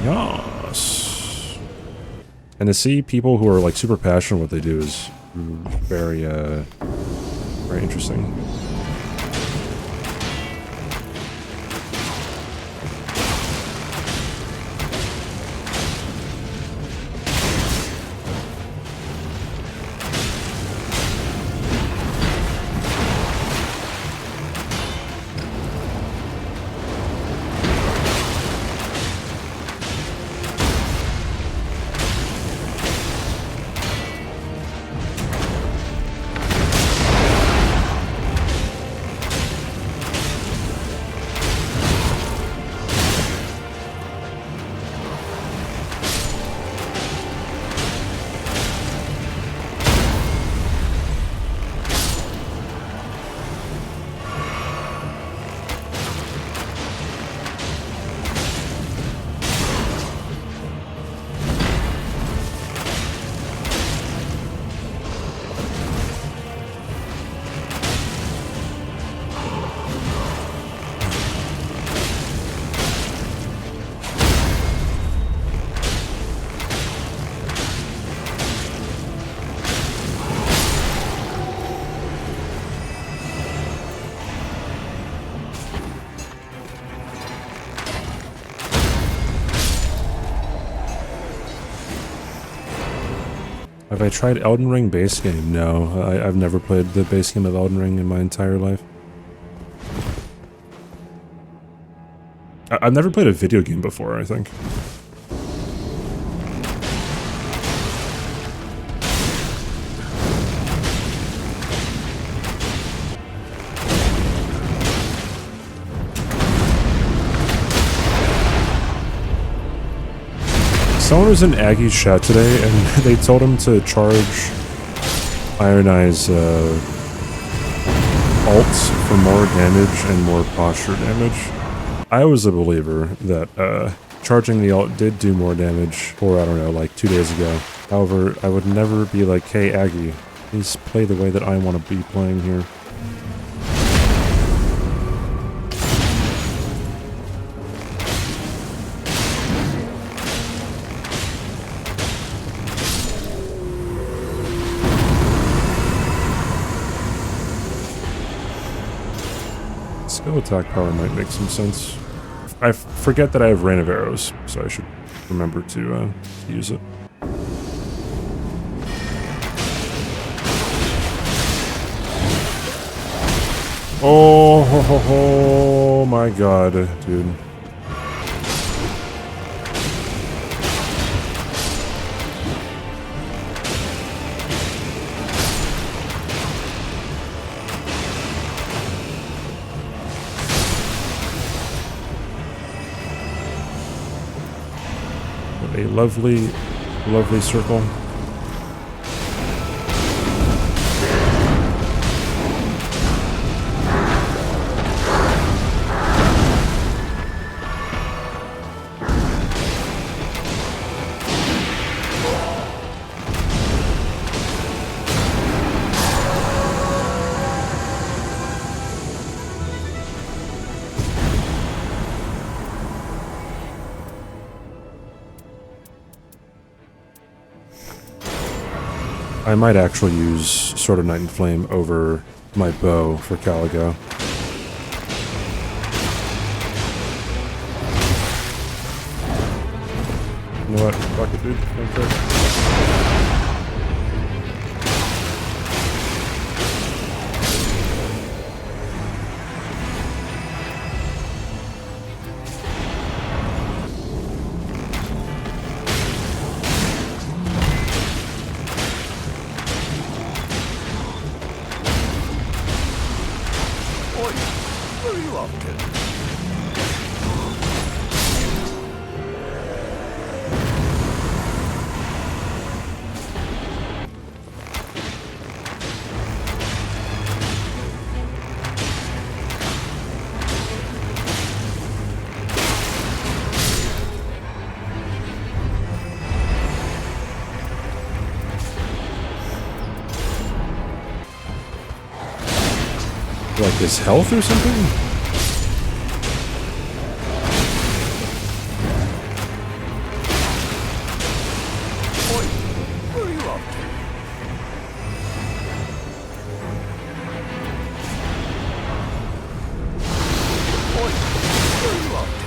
Yes. And to see people who are like super passionate what they do is very, very interesting. Have I tried Elden Ring base game? No, I've never played the base game of Elden Ring in my entire life. I've never played a video game before, I think. Someone was in Aggie's chat today, and they told him to charge Ironeye's ults for more damage and more posture damage. I was a believer that charging the ult did do more damage for, I don't know, like 2 days ago. However, I would never be like, hey Aggie, please play the way that I want to be playing here. Skill attack power might make some sense. I forget that I have Rain of Arrows, so I should remember to use it. Oh my god, dude. A lovely, lovely circle. I might actually use Sword of Night and Flame over my bow for Caligo. You know what? Fuck it, dude. Don't care.
Where are you off to?
Like his health or something?
Where are you off to? Where are you off to?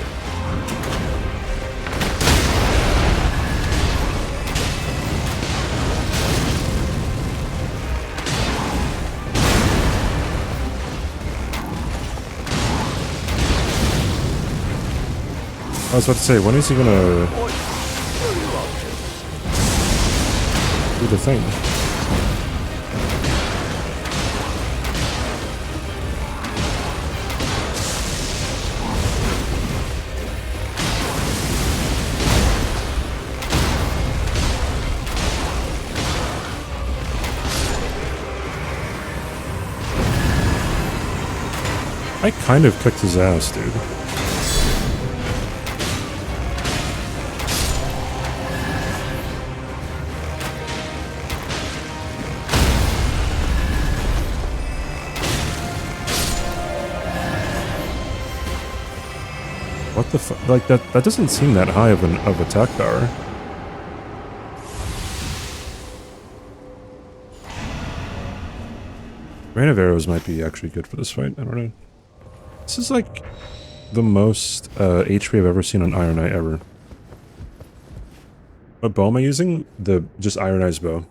I was about to say, when is he gonna
Where are you off to?
do the thing? I kind of kicked his ass, dude. What the fuck? Like, that doesn't seem that high of attack power. Rain of Arrows might be actually good for this fight. I don't know. This is like the most HP I've ever seen on Ironeye ever. What bow am I using? Just Ironeye's bow.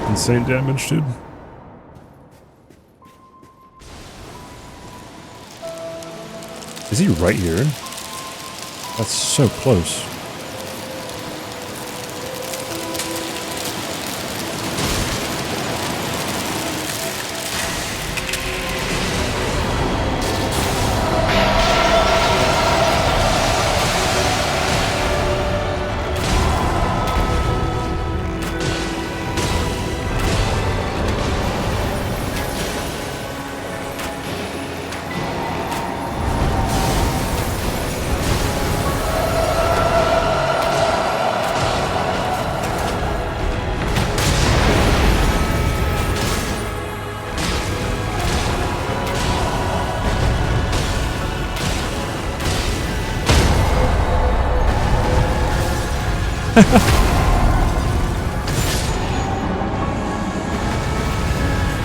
Insane damage, dude. Is he right here? That's so close.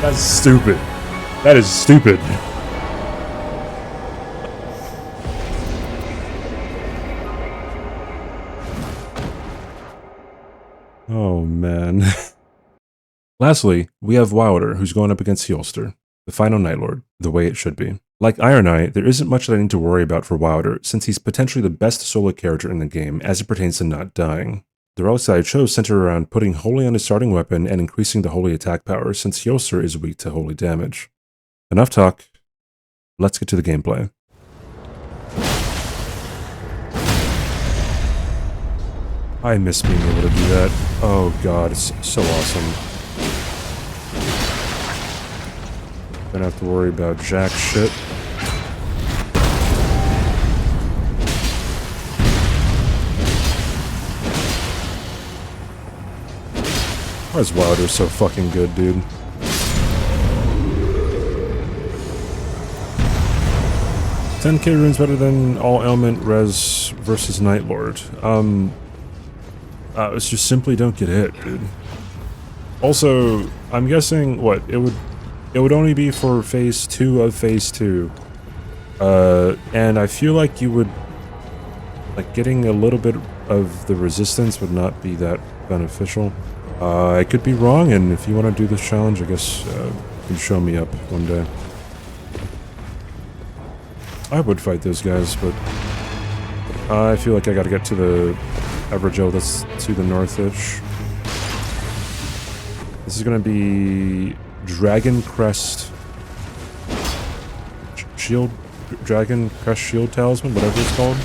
That's stupid. That is stupid. Oh, man. Lastly, we have Wylder, who's going up against Heolster, the final Nightlord, the way it should be. Like Ironeye, there isn't much that I need to worry about for Wylder, since he's potentially the best solo character in the game as it pertains to not dying. The relics that I chose center around putting Holy on his starting weapon and increasing the Holy attack power, since Heolster is weak to Holy damage. Enough talk. Let's get to the gameplay. I miss being able to do that. Oh god, it's so awesome. Don't have to worry about jack shit. Why is Wylder so fucking good, dude? $10k runes better than all ailment res versus Nightlord. It's just simply don't get hit, dude. Also, I'm guessing what it would only be for phase 2 of phase 2. And I feel like you would getting a little bit of the resistance would not be that beneficial. I could be wrong, and if you want to do this challenge, I guess you can show me up one day. I would fight those guys, but I feel like I gotta get to the Evergel that's to the north-ish. This is gonna be Dragon Crest Shield, Dragon Crest Shield Talisman, whatever it's called.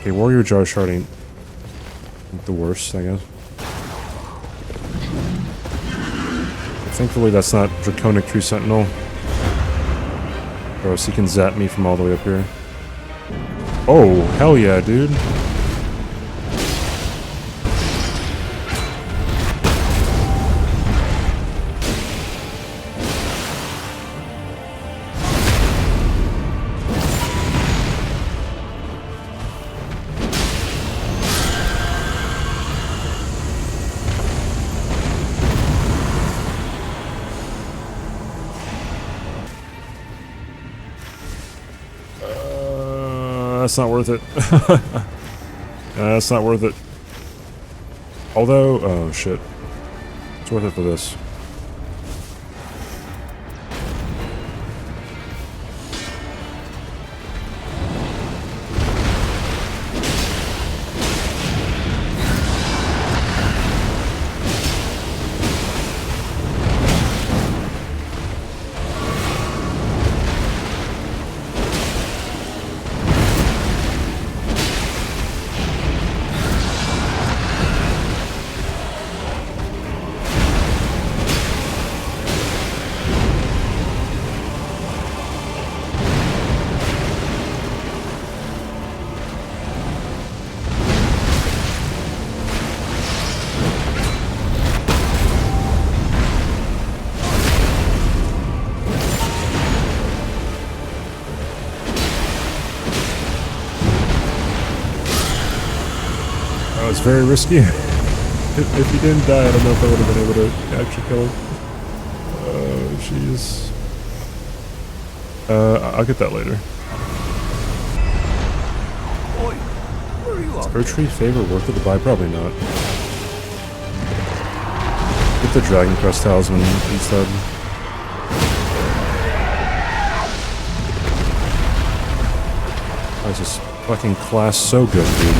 Okay, Warrior Jar Shard ain't the worst, I guess. Thankfully that's not Draconic Tree Sentinel. Or else he can zap me from all the way up here. Oh, hell yeah, dude. That's not worth it. That's not worth it. Although, oh shit. It's worth it for this. It's very risky. If he didn't die, I don't know if I would have been able to actually kill him. Oh, jeez. I'll get that later.
Oi, where are you
Is
up?
Earthtree favor worth it to buy? Probably not. Get the Dragon Crest Talisman instead. Why is this fucking class so good, dude?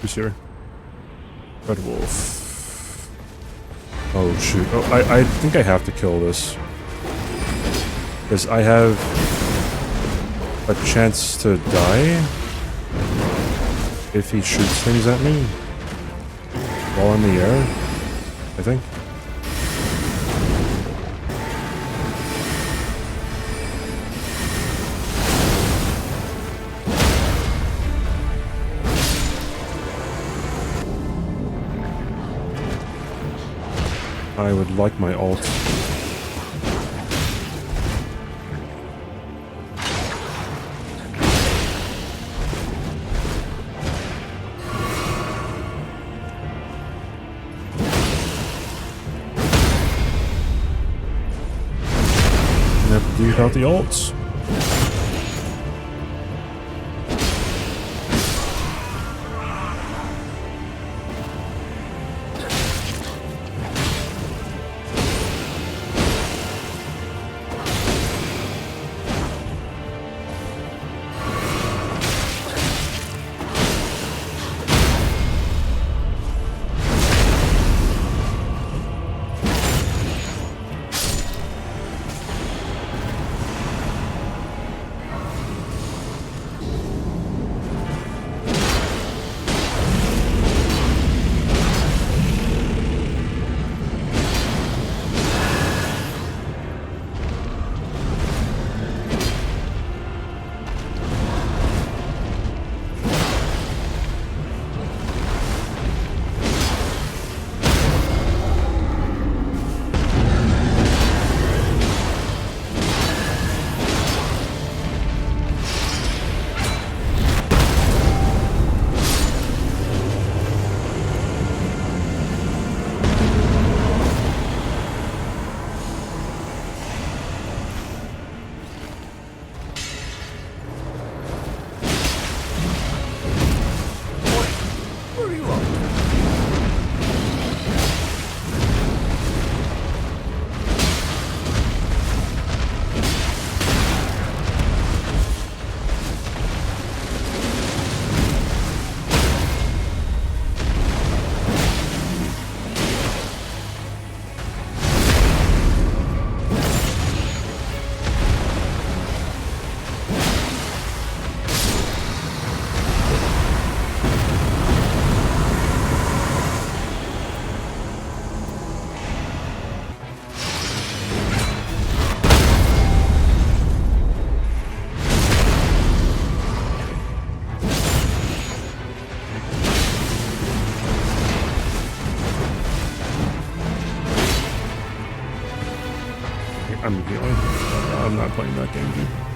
Who's here? Red Wolf. Oh shoot. Oh, I think I have to kill this. Because I have a chance to die if he shoots things at me while in the air, I think. I would like my ult. gonna have to do without the ults. I'm not playing that game, dude.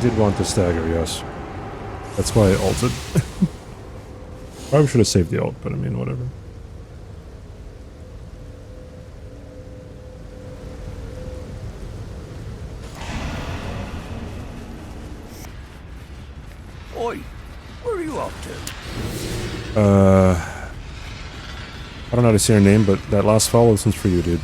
did want the stagger, yes. That's why I ulted. Probably should have saved the ult, but I mean, whatever.
Oi, where are you off to?
I don't know how to say your name, but that last follow, this one's for you, dude.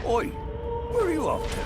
Oi, where are you off to?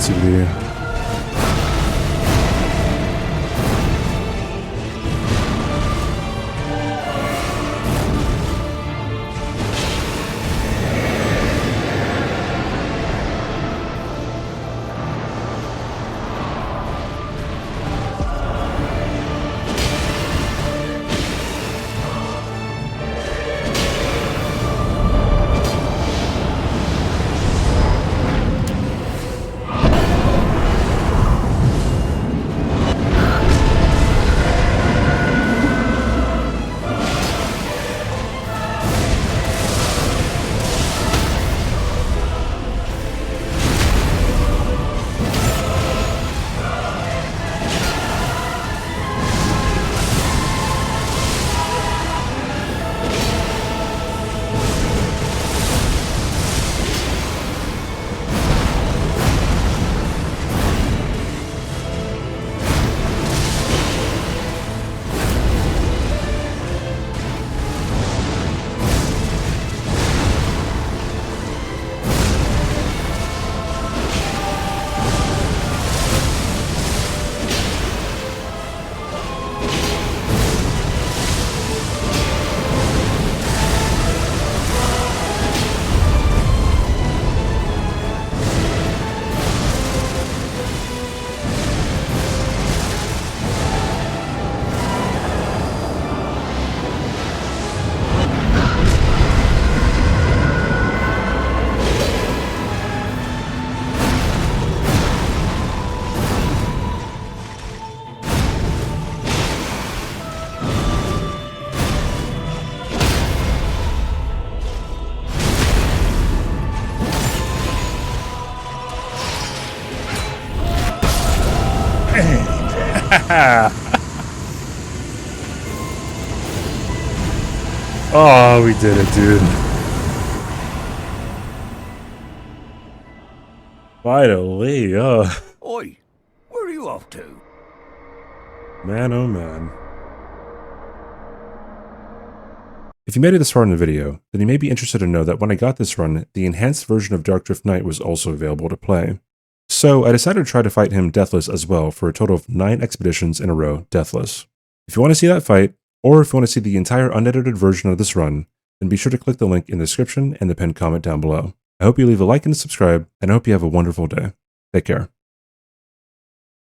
itzCBD. Oh, we did it, dude. Finally,
Oi, where are you off to?
man, oh man. If you made it this far in the video, then you may be interested to know that when I got this run, the enhanced version of Darkdrift Knight was also available to play. So I decided to try to fight him deathless as well for a total of 9 expeditions in a row deathless. If you want to see that fight, or if you want to see the entire unedited version of this run, then be sure to click the link in the description and the pinned comment down below. I hope you leave a like and a subscribe, and I hope you have a wonderful day. Take care.